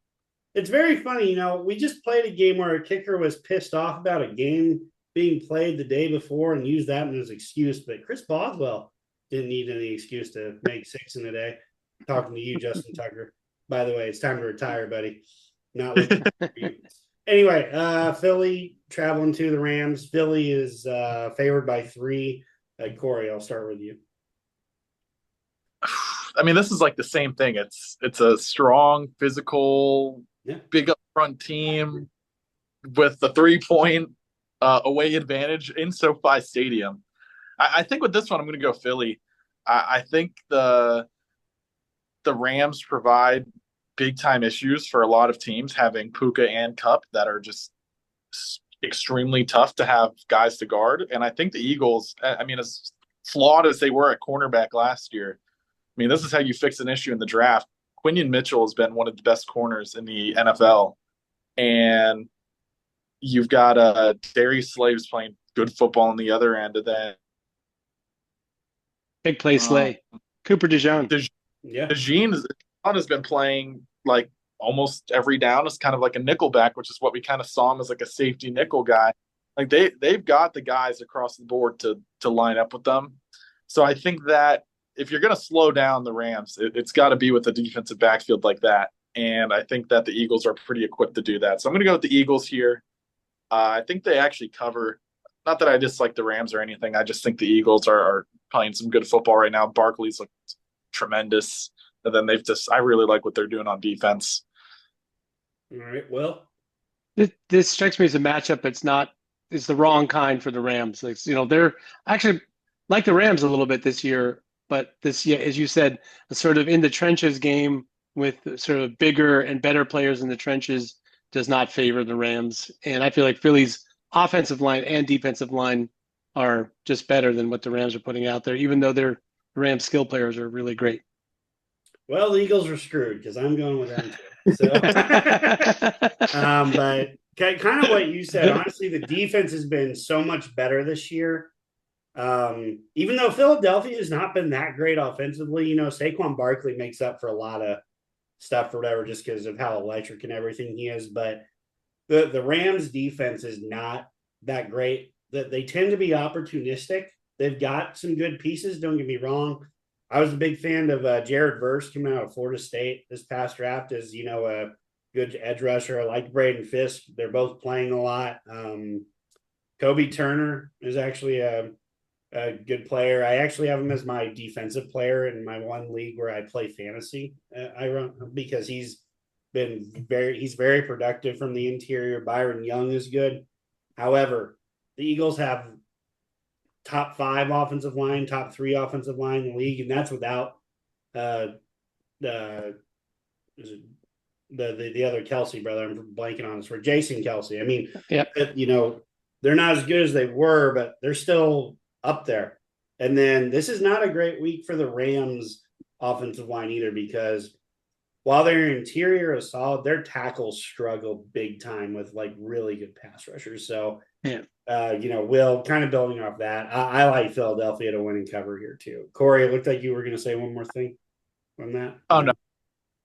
It's very funny, we just played a game where a kicker was pissed off about a game being played the day before and used that as an excuse. But Chris Boswell didn't need any excuse to make 6 in a day. Talking to you, Justin Tucker. By the way, it's time to retire, buddy. Not looking for you. Anyway, Philly traveling to the Rams. Philly is favored by 3. Korey, I'll start with you. I mean, this is like the same thing. It's a strong, physical, big up front team with the 3-point away advantage in SoFi Stadium. I think with this one, I'm going to go Philly. I think the Rams provide big time issues for a lot of teams, having Puka and Cup that are just extremely tough to have guys to guard. And I think the Eagles, I mean, as flawed as they were at cornerback last year, I mean, this is how you fix an issue in the draft. Quinion Mitchell has been one of the best corners in the NFL. And you've got Darius Slay who's playing good football on the other end. And then big play Slay. Cooper DeJean. DeJean has been playing like almost every down as kind of like a nickelback, which is what we kind of saw him as like a safety nickel guy. Like they've got the guys across the board to line up with them. So I think that if you're going to slow down the Rams, it's got to be with a defensive backfield like that. And I think that the Eagles are pretty equipped to do that. So I'm going to go with the Eagles here. I think they actually cover. Not that I dislike the Rams or anything. I just think the Eagles are playing some good football right now. Barkley's looked tremendous. And then I really like what they're doing on defense. All right. Well, this strikes me as a matchup. It's the wrong kind for the Rams. They're actually like the Rams a little bit this year. But this, as you said, a sort of in the trenches game with sort of bigger and better players in the trenches does not favor the Rams. And I feel like Philly's offensive line and defensive line are just better than what the Rams are putting out there, even though their Rams skill players are really great. Well, the Eagles are screwed because I'm going with them too. So, but kind of what you said, honestly, the defense has been so much better this year. Even though Philadelphia has not been that great offensively, Saquon Barkley makes up for a lot of stuff or whatever, just because of how electric and everything he is. But the Rams defense is not that great. That they tend to be opportunistic. They've got some good pieces. Don't get me wrong. I was a big fan of Jared Verse coming out of Florida State this past draft as, a good edge rusher. I like Braden Fisk. They're both playing a lot. Kobe Turner is actually a good player. I actually have him as my defensive player in my one league where I play fantasy. I run because he's very productive from the interior. Byron Young is good. However, the Eagles have top 5 offensive line, top 3 offensive line in the league, and that's without the other Kelsey brother. I'm blanking on this for Jason Kelsey. I mean, they're not as good as they were, but they're still up there. And then this is not a great week for the Rams offensive line either, because while their interior is solid, their tackles struggle big time with like really good pass rushers. So, Will, kind of building off that, I like Philadelphia to win and cover here too. Korey, it looked like you were going to say one more thing on that. Oh, no.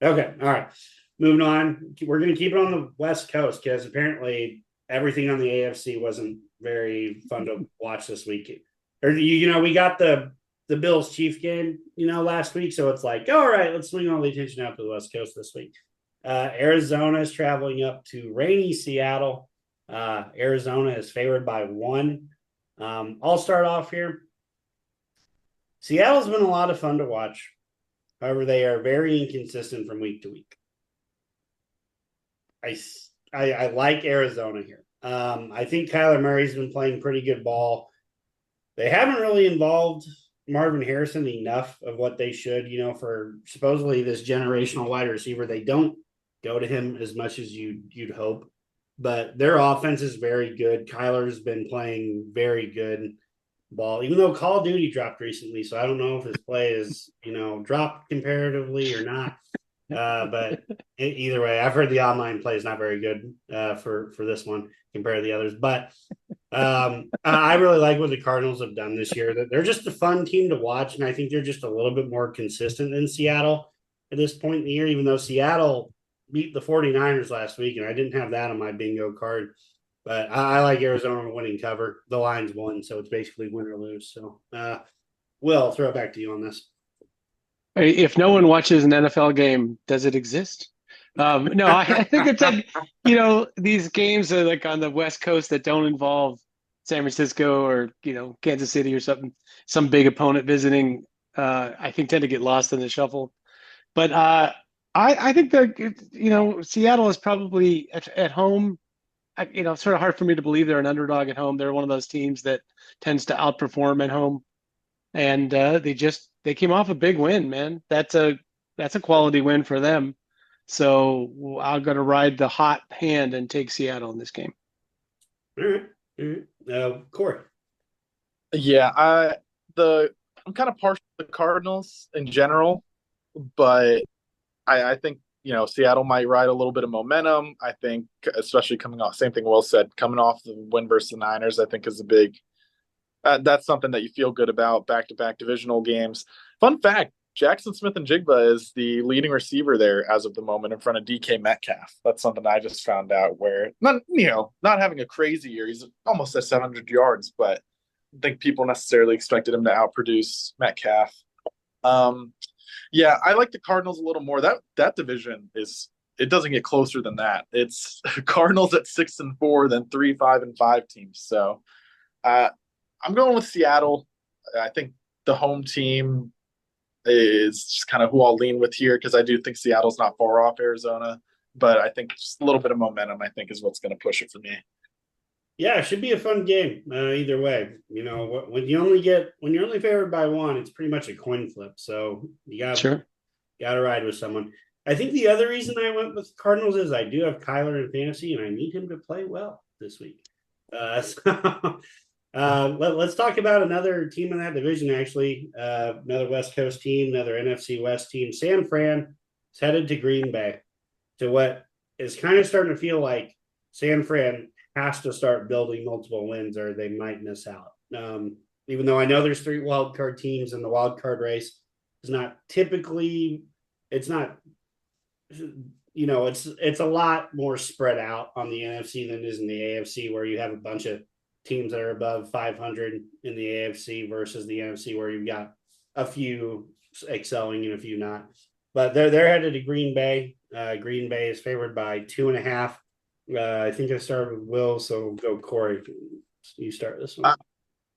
Okay. All right. Moving on. We're going to keep it on the West Coast because apparently everything on the AFC wasn't very fun to watch this week. Or, we got the Bills Chief game, last week. So it's like, all right, let's swing all the attention out to the West Coast this week. Arizona is traveling up to rainy Seattle. Arizona is favored by 1. I'll start off here. Seattle's been a lot of fun to watch. However, they are very inconsistent from week to week. I like Arizona here. I think Kyler Murray's been playing pretty good ball. They haven't really involved Marvin Harrison enough of what they should, for supposedly this generational wide receiver. They don't go to him as much as you'd hope, but their offense is very good. Kyler's been playing very good ball, even though Call of Duty dropped recently. So I don't know if his play is, dropped comparatively or not. But either way, I've heard the online play is not very good for this one compared to the others. But I really like what the Cardinals have done this year. They're just a fun team to watch, and I think they're just a little bit more consistent than Seattle at this point in the year, even though Seattle beat the 49ers last week, and I didn't have that on my bingo card. But I like Arizona winning cover. The line's 1, so it's basically win or lose. So, Will, I'll throw it back to you on this. If no one watches an NFL game, does it exist? No, I think it's like, these games are like on the West Coast that don't involve San Francisco or, Kansas City or something, some big opponent visiting, I think tend to get lost in the shuffle. But I think that, Seattle is probably at home. It's sort of hard for me to believe they're an underdog at home. They're one of those teams that tends to outperform at home. And they came off a big win, man. That's a quality win for them. So I'm going to ride the hot hand and take Seattle in this game. All right. Korey. Yeah, I'm kind of partial to the Cardinals in general, but I think Seattle might ride a little bit of momentum. I think, especially coming off, same thing Will said, coming off the win versus the Niners, I think is a big. That's something that you feel good about, back-to-back divisional games. Fun fact, Jackson Smith-Njigba is the leading receiver there as of the moment in front of DK Metcalf. That's something I just found out where, not having a crazy year. He's almost at 700 yards, but I don't think people necessarily expected him to outproduce Metcalf. Yeah, I like the Cardinals a little more. That division it doesn't get closer than that. It's Cardinals at 6-4, then 3, 5, and 5 teams. So, I'm going with Seattle. I think the home team is just kind of who I'll lean with here because I do think Seattle's not far off Arizona, but I think just a little bit of momentum, I think, is what's going to push it for me. Yeah, it should be a fun game either way. When you're only favored by 1, it's pretty much a coin flip. So you got to ride with someone. I think the other reason I went with Cardinals is I do have Kyler in fantasy, and I need him to play well this week. Let's talk about another team in that division, actually. Another West Coast team, another NFC West team. San Fran is headed to Green Bay to what is kind of starting to feel like San Fran has to start building multiple wins or they might miss out. Even though I know there's 3 wild card teams in the wild card race, it's not it's a lot more spread out on the NFC than it is in the AFC, where you have a bunch of teams that are above 500 in the AFC versus the NFC, where you've got a few excelling and a few not. But they're headed to Green Bay. Green Bay is favored by 2.5. I think I started with Will, so go Korey. You start this one.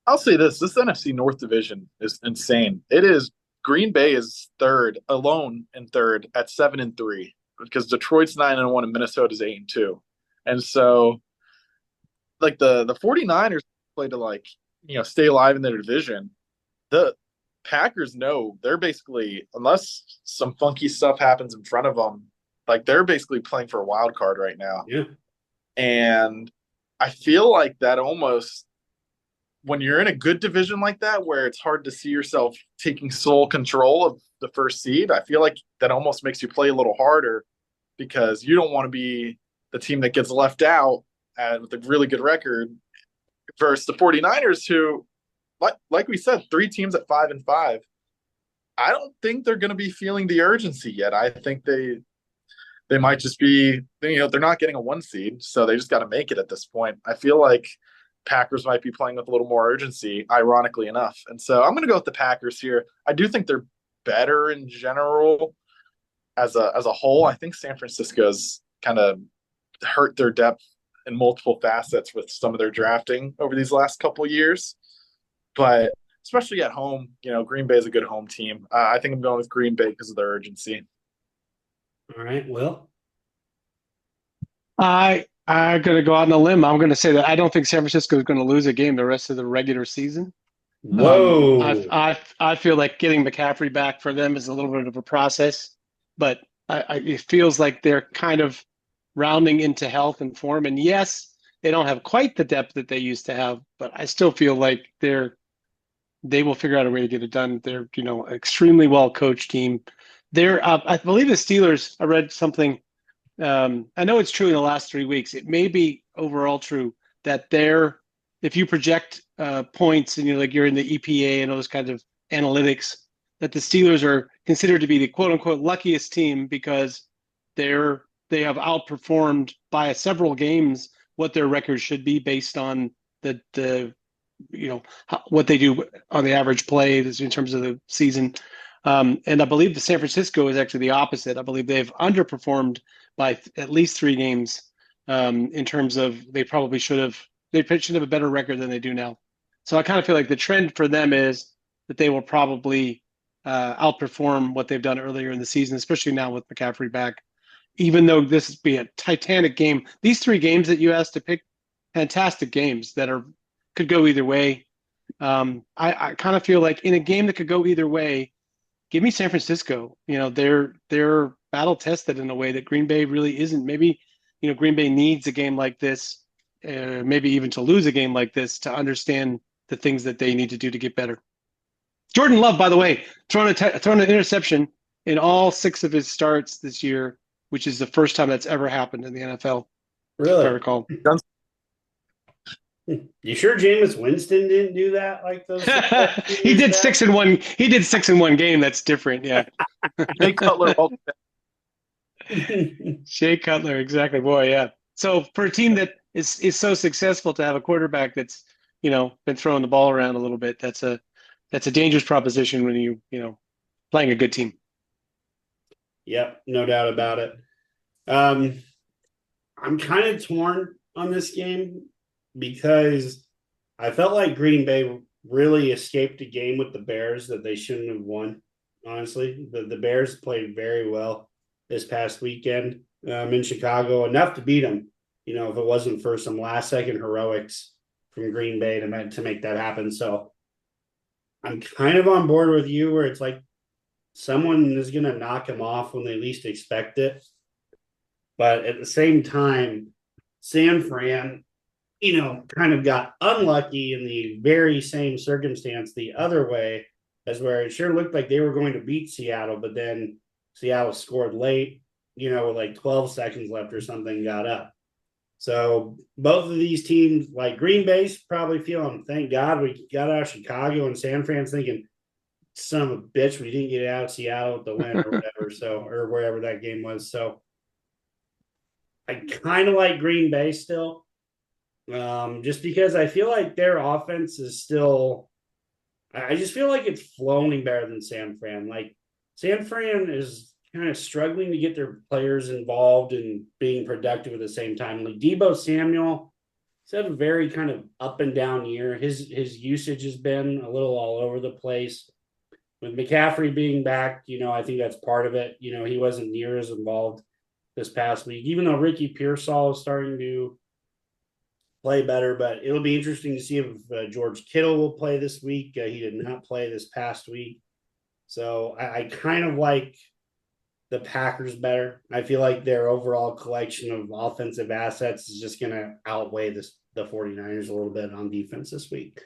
I'll say this NFC North division is insane. It is. Green Bay is alone in third at 7-3, because Detroit's 9-1 and Minnesota's 8-2. And so like the 49ers play to stay alive in their division. The Packers know they're basically, unless some funky stuff happens in front of them, like they're basically playing for a wild card right now. Yeah. And I feel like that almost, when you're in a good division like that, where it's hard to see yourself taking sole control of the first seed, I feel like that almost makes you play a little harder, because you don't want to be the team that gets left out with a really good record versus the 49ers, who, like we said, 3 teams at 5-5. I don't think they're going to be feeling the urgency yet. I think they might just be, they're not getting a 1 seed, so they just got to make it at this point. I feel like Packers might be playing with a little more urgency, ironically enough. And so I'm going to go with the Packers here. I do think they're better in general as a whole. I think San Francisco's kind of hurt their depth in multiple facets with some of their drafting over these last couple of years. But especially at home, Green Bay is a good home team. I think I'm going with Green Bay because of their urgency. All right, Will? I'm going to go out on a limb. I'm going to say that I don't think San Francisco is going to lose a game the rest of the regular season. Whoa. I feel like getting McCaffrey back for them is a little bit of a process, but it feels like they're kind of rounding into health and form. And yes, they don't have quite the depth that they used to have, but I still feel like they will figure out a way to get it done. They're, extremely well coached team. I believe the Steelers, I read something. I know it's true in the last 3 weeks. It may be overall true that if you project points and you're in the EPA and those kinds of analytics, that the Steelers are considered to be the quote unquote luckiest team, because they have outperformed by several games what their record should be based on what they do on the average play in terms of the season. And I believe the San Francisco is actually the opposite. I believe they've underperformed by at least 3 games in terms of they should have a better record than they do now. So I kind of feel like the trend for them is that they will probably outperform what they've done earlier in the season, especially now with McCaffrey back. Even though this would be a titanic game, these 3 games that you asked to pick, fantastic games that could go either way. I kind of feel like in a game that could go either way, give me San Francisco. They're battle tested in a way that Green Bay really isn't. Maybe, Green Bay needs a game like this, maybe even to lose a game like this, to understand the things that they need to do to get better. Jordan Love, by the way, thrown an interception in all 6 of his starts this year, which is the first time that's ever happened in the NFL. Really? If I recall. You sure Jameis Winston didn't do that like those? He did 6 in one. He did 6 in one game. That's different. Yeah. Jay Cutler. Shea Cutler, exactly. Boy, yeah. So for a team that is so successful, to have a quarterback that's been throwing the ball around a little bit, that's a dangerous proposition when you playing a good team. Yep, no doubt about it. I'm kind of torn on this game, because I felt like Green Bay really escaped a game with the Bears that they shouldn't have won. Honestly, the Bears played very well this past weekend in Chicago, enough to beat them. If it wasn't for some last-second heroics from Green Bay to make that happen. So I'm kind of on board with you, where it's like someone is going to knock them off when they least expect it. But at the same time, San Fran, kind of got unlucky in the very same circumstance the other way, as where it sure looked like they were going to beat Seattle, but then Seattle scored late, with like 12 seconds left or something, got up. So both of these teams, like Green Bay's probably feeling, thank God we got out of Chicago, and San Fran's thinking, son of a bitch, we didn't get out of Seattle with the win or whatever. So, or wherever that game was. So I kind of like Green Bay still. Just because I feel like their offense is still, I just feel like it's flowing better than San Fran. Like San Fran is kind of struggling to get their players involved and being productive at the same time. Like Deebo Samuel, he's had a very kind of up and down year. His usage has been a little all over the place. With McCaffrey being back, I think that's part of it. He wasn't near as involved this past week, even though Ricky Pearsall is starting to play better. But it'll be interesting to see if George Kittle will play this week. He did not play this past week. So I kind of like the Packers better. I feel like their overall collection of offensive assets is just going to outweigh the 49ers a little bit on defense this week.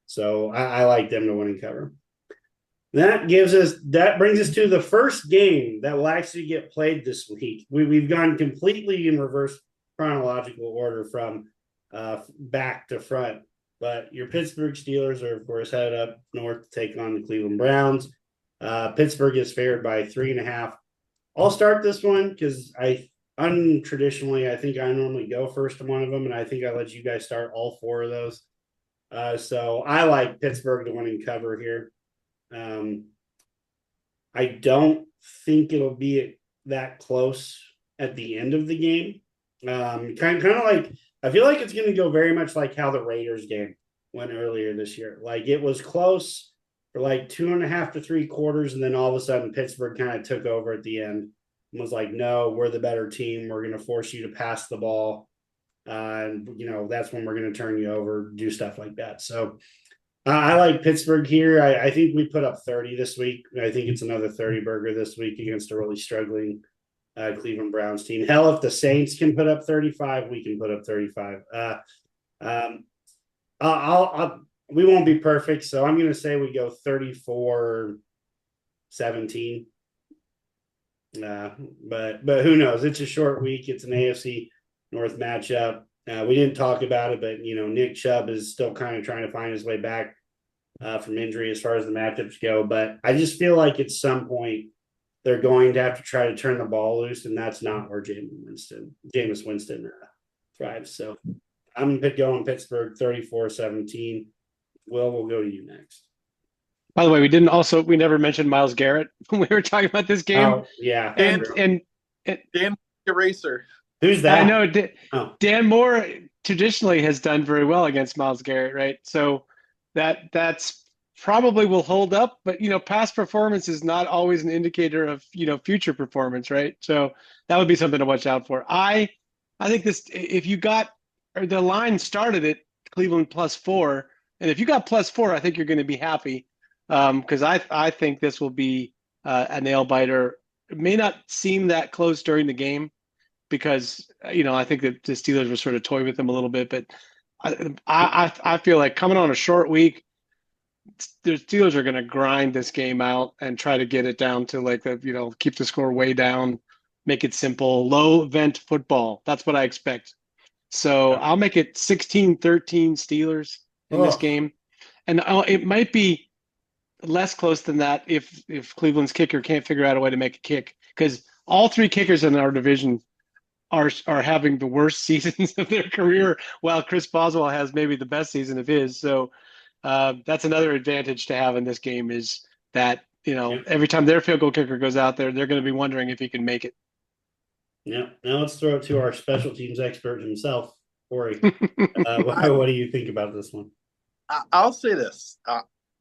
So I like them to win and cover. That brings us to the first game that will actually get played this week. We've gone completely in reverse chronological order from back to front. But your Pittsburgh Steelers are, of course, headed up north to take on the Cleveland Browns. Pittsburgh is favored by 3.5. I'll start this one because untraditionally, I think I normally go first in one of them, and I think I let you guys start all four of those. So I like Pittsburgh to win and cover here. I don't think it'll be that close at the end of the game. Kind of like, I feel like it's going to go very much like how the Raiders game went earlier this year. Like it was close for like 2.5 to 3 quarters, and then all of a sudden Pittsburgh kind of took over at the end and was like, "No, we're the better team. We're going to force you to pass the ball, and that's when we're going to turn you over, do stuff like that." So I like Pittsburgh here. I think we put up 30 this week. I think it's another 30 burger this week against a really struggling Cleveland Browns team. Hell, if the Saints can put up 35, we can put up 35. We won't be perfect, so I'm going to say we go 34-17. But who knows? It's a short week. It's an AFC North matchup. We didn't talk about it, but Nick Chubb is still kind of trying to find his way back from injury as far as the matchups go. But I just feel like at some point they're going to have to try to turn the ball loose, and that's not where Jameis Winston thrives. So I'm going Pittsburgh 34-17. Will, we'll go to you next. By the way, we never mentioned Myles Garrett when we were talking about this game. Oh, yeah. And Dan Eraser. Who's that? I know Dan Moore traditionally has done very well against Myles Garrett, right? So that's probably will hold up, but past performance is not always an indicator of future performance, right? So that would be something to watch out for. I think the line started at Cleveland +4, and if you got +4, I think you're going to be happy because I think this will be a nail biter. It may not seem that close during the game because I think that the Steelers were sort of toy with them a little bit, but I feel like coming on a short week, the Steelers are going to grind this game out and try to get it down to keep the score way down, make it simple, low event football. That's what I expect. So I'll make it 16-13 Steelers in this game. And it might be less close than that if Cleveland's kicker can't figure out a way to make a kick, because all 3 kickers in our division are having the worst seasons of their career, while Chris Boswell has maybe the best season of his. So that's another advantage to have in this game is that, every time their field goal kicker goes out there, they're going to be wondering if he can make it. Yeah. Now let's throw it to our special teams expert himself, Korey. What do you think about this one? I'll say this.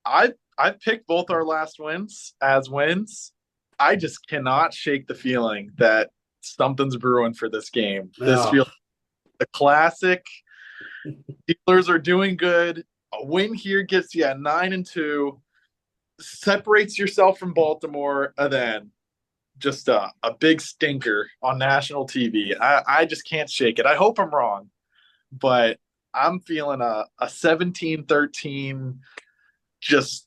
I've picked both our last wins as wins. I just cannot shake the feeling that something's brewing for this game. This feels like a classic. Steelers are doing good. A win here gets you 9-2, separates yourself from Baltimore, and then just a big stinker on national TV. I just can't shake it. I hope I'm wrong, but I'm feeling a 17-13, just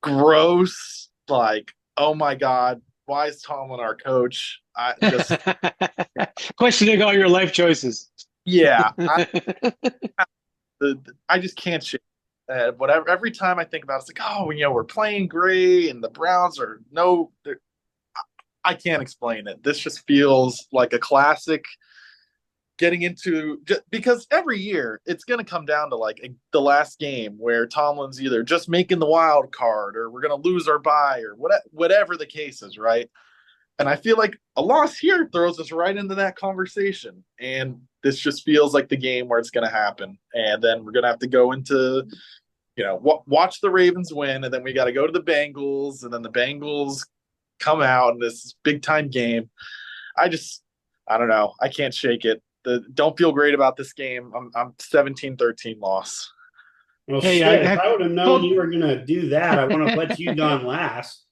gross, like, oh my God, why is Tomlin our coach? I just questioning all your life choices. Yeah. I just can't shake. Whatever. Every time I think about it, it's like, oh, we're playing great, and the Browns are I can't explain it. This just feels like a classic getting into, because every year it's going to come down to like the last game where Tomlin's either just making the wild card or we're going to lose our bye or whatever the case is, right? And I feel like a loss here throws us right into that conversation. And this just feels like the game where it's going to happen. And then we're going to have to go into, watch the Ravens win. And then we got to go to the Bengals. And then the Bengals come out in this big time game. I don't know. I can't shake it. Don't feel great about this game. I'm 17-13 loss. Well, hey, shit, if I would have known you were going to do that, I want to let you gone last.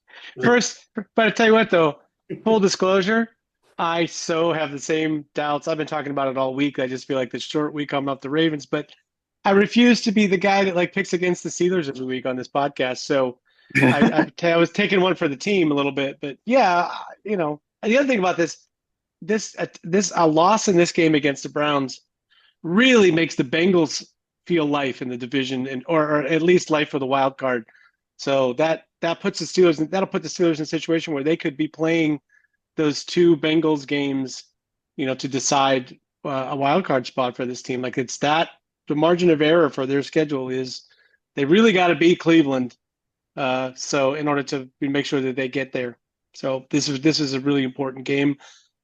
First, but I tell you what, though, full disclosure, I so have the same doubts. I've been talking about it all week. I just feel like the short week coming off the Ravens, but I refuse to be the guy that like picks against the Steelers every week on this podcast. So I was taking one for the team a little bit, but yeah, the other thing about this a loss in this game against the Browns really makes the Bengals feel life in the division, or at least life for the wild card. So that'll put the Steelers in a situation where they could be playing those two Bengals games, to decide a wild card spot for this team. Like the margin of error for their schedule is they really got to beat Cleveland. So in order to make sure that they get there. So this is a really important game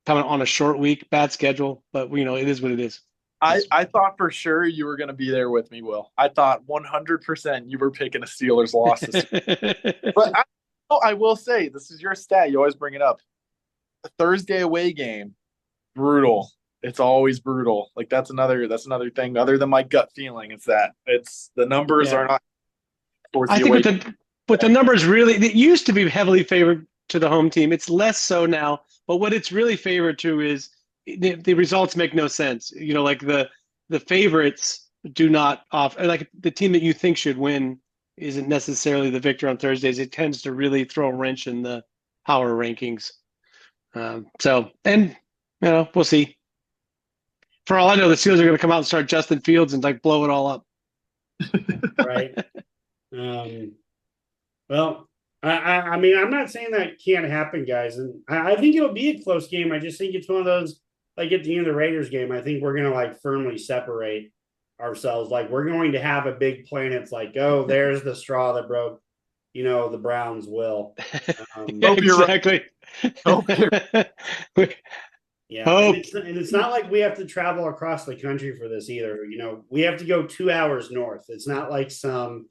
coming on a short week, bad schedule, but it is what it is. I thought for sure you were going to be there with me, Will. I thought 100% you were picking a Steelers loss. But I will say, this is your stat. You always bring it up. A Thursday away game, brutal. It's always brutal. Like that's another thing other than my gut feeling. It's the numbers are not. I think with the numbers really, it used to be heavily favored to the home team. It's less so now. But what it's really favored to is the results make no sense. Like the favorites do not offer, like the team that you think should win isn't necessarily the victor on Thursdays. It tends to really throw a wrench in the power rankings. We'll see. For all I know, the Steelers are going to come out and start Justin Fields and like blow it all up. Right. Well, I mean, I'm not saying that can't happen, guys. And I think it'll be a close game. I just think it's one of those, like at the end of the Raiders game, I think we're going to like firmly separate ourselves. Like we're going to have a big plan. It's like, oh, there's the straw that broke, the Browns will. Yeah, exactly. Yeah. And it's not like we have to travel across the country for this either. We have to go 2 hours north. It's not like some,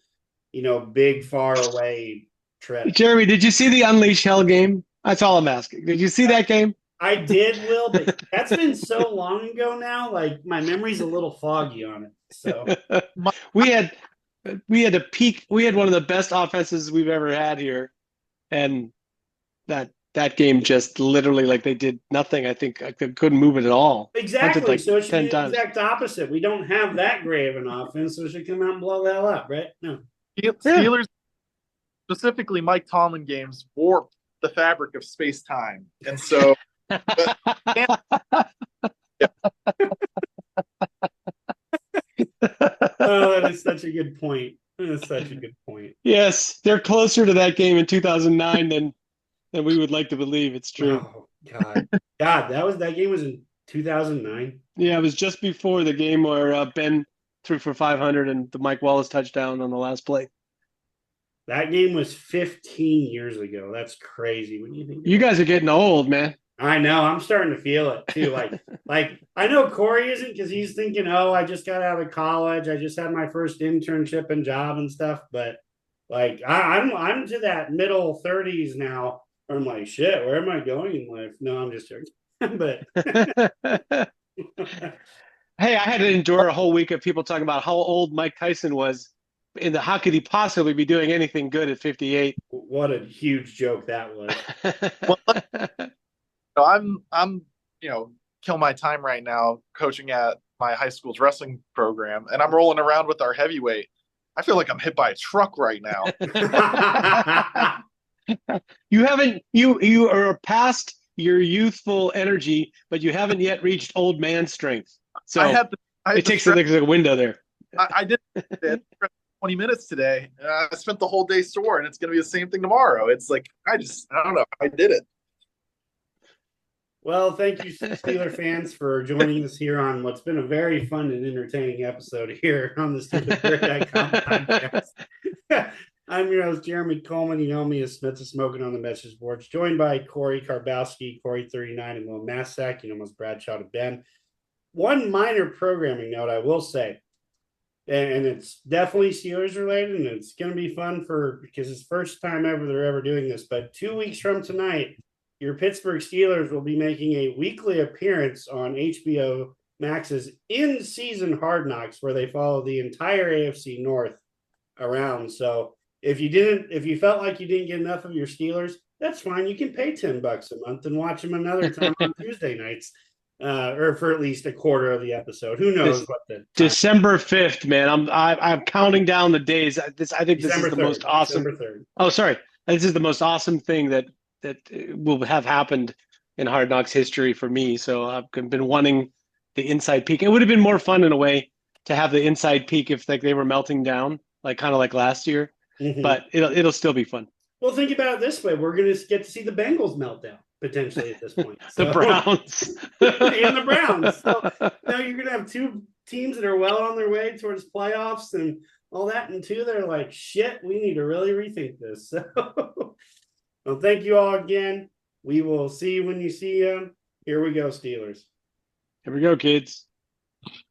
big far away trip. Jeremy, did you see the Unleash Hell game? That's all I'm asking. Did you see that game? I did, Will, but that's been so long ago now. Like my memory's a little foggy on it. So we had a peak. We had one of the best offenses we've ever had here, and that game just literally like they did nothing. I think they couldn't move it at all. Exactly. Like so it should be the exact opposite. We don't have that great of an offense, so it should come out and blow the hell up, right? No. Steelers, specifically Mike Tomlin games, warp the fabric of space-time. And so Oh, that is such a good point. That is such a good point. Yes, they're closer to that game in 2009 than we would like to believe. It's true. Oh, God, that game was in 2009. Yeah, it was just before the game where Ben threw for 500 and the Mike Wallace touchdown on the last play. That game was 15 years ago. That's crazy. When you think you guys are getting old, man. I know. I'm starting to feel it too. Like I know Korey isn't because he's thinking, oh, I just got out of college. I just had my first internship and job and stuff. But like I'm to that middle 30s now. I'm like, shit, where am I going in life? No, I'm just joking. But hey, I had to endure a whole week of people talking about how old Mike Tyson was. How could he possibly be doing anything good at 58? What a huge joke that was. I'm kill my time right now coaching at my high school's wrestling program, and I'm rolling around with our heavyweight. I feel like I'm hit by a truck right now. You are past your youthful energy, but you haven't yet reached old man strength. So it takes a window there. I did 20 minutes today. I spent the whole day sore, and it's going to be the same thing tomorrow. It's like, I don't know. I did it. Well, thank you, Steeler fans, for joining us here on what's been a very fun and entertaining episode here on the SteelerFury.com podcast. I'm your host, Jeremy Kohlman. You know me as Smith of Smoking on the Message Boards, joined by Korey Karbowsky, Korey39, and Will Masisak. You know, as Bradshaw to Ben. One minor programming note I will say, and it's definitely Steelers related, and it's going to be fun because it's the first time ever they're ever doing this. But 2 weeks from tonight, your Pittsburgh Steelers will be making a weekly appearance on HBO Max's in-season Hard Knocks, where they follow the entire AFC North around. So if you felt like you didn't get enough of your Steelers, that's fine. You can pay $10 a month and watch them another time on Tuesday nights, or for at least a quarter of the episode. Who knows what the time. December 5th, man. I'm counting down the days. I think this is the 3rd, most awesome. December 3rd. Oh, sorry. This is the most awesome thing that will have happened in Hard Knocks history for me. So I've been wanting the inside peek. It would have been more fun in a way to have the inside peek if like they were melting down, like kind of like last year. Mm-hmm. But it'll still be fun. Well, think about it this way: we're going to get to see the Bengals melt down potentially at this point. The Browns and the Browns. So now you're going to have two teams that are well on their way towards playoffs and all that, and two that are like, shit, we need to really rethink this. So. Well, thank you all again. We will see you when you see them. Here we go, Steelers. Here we go, kids.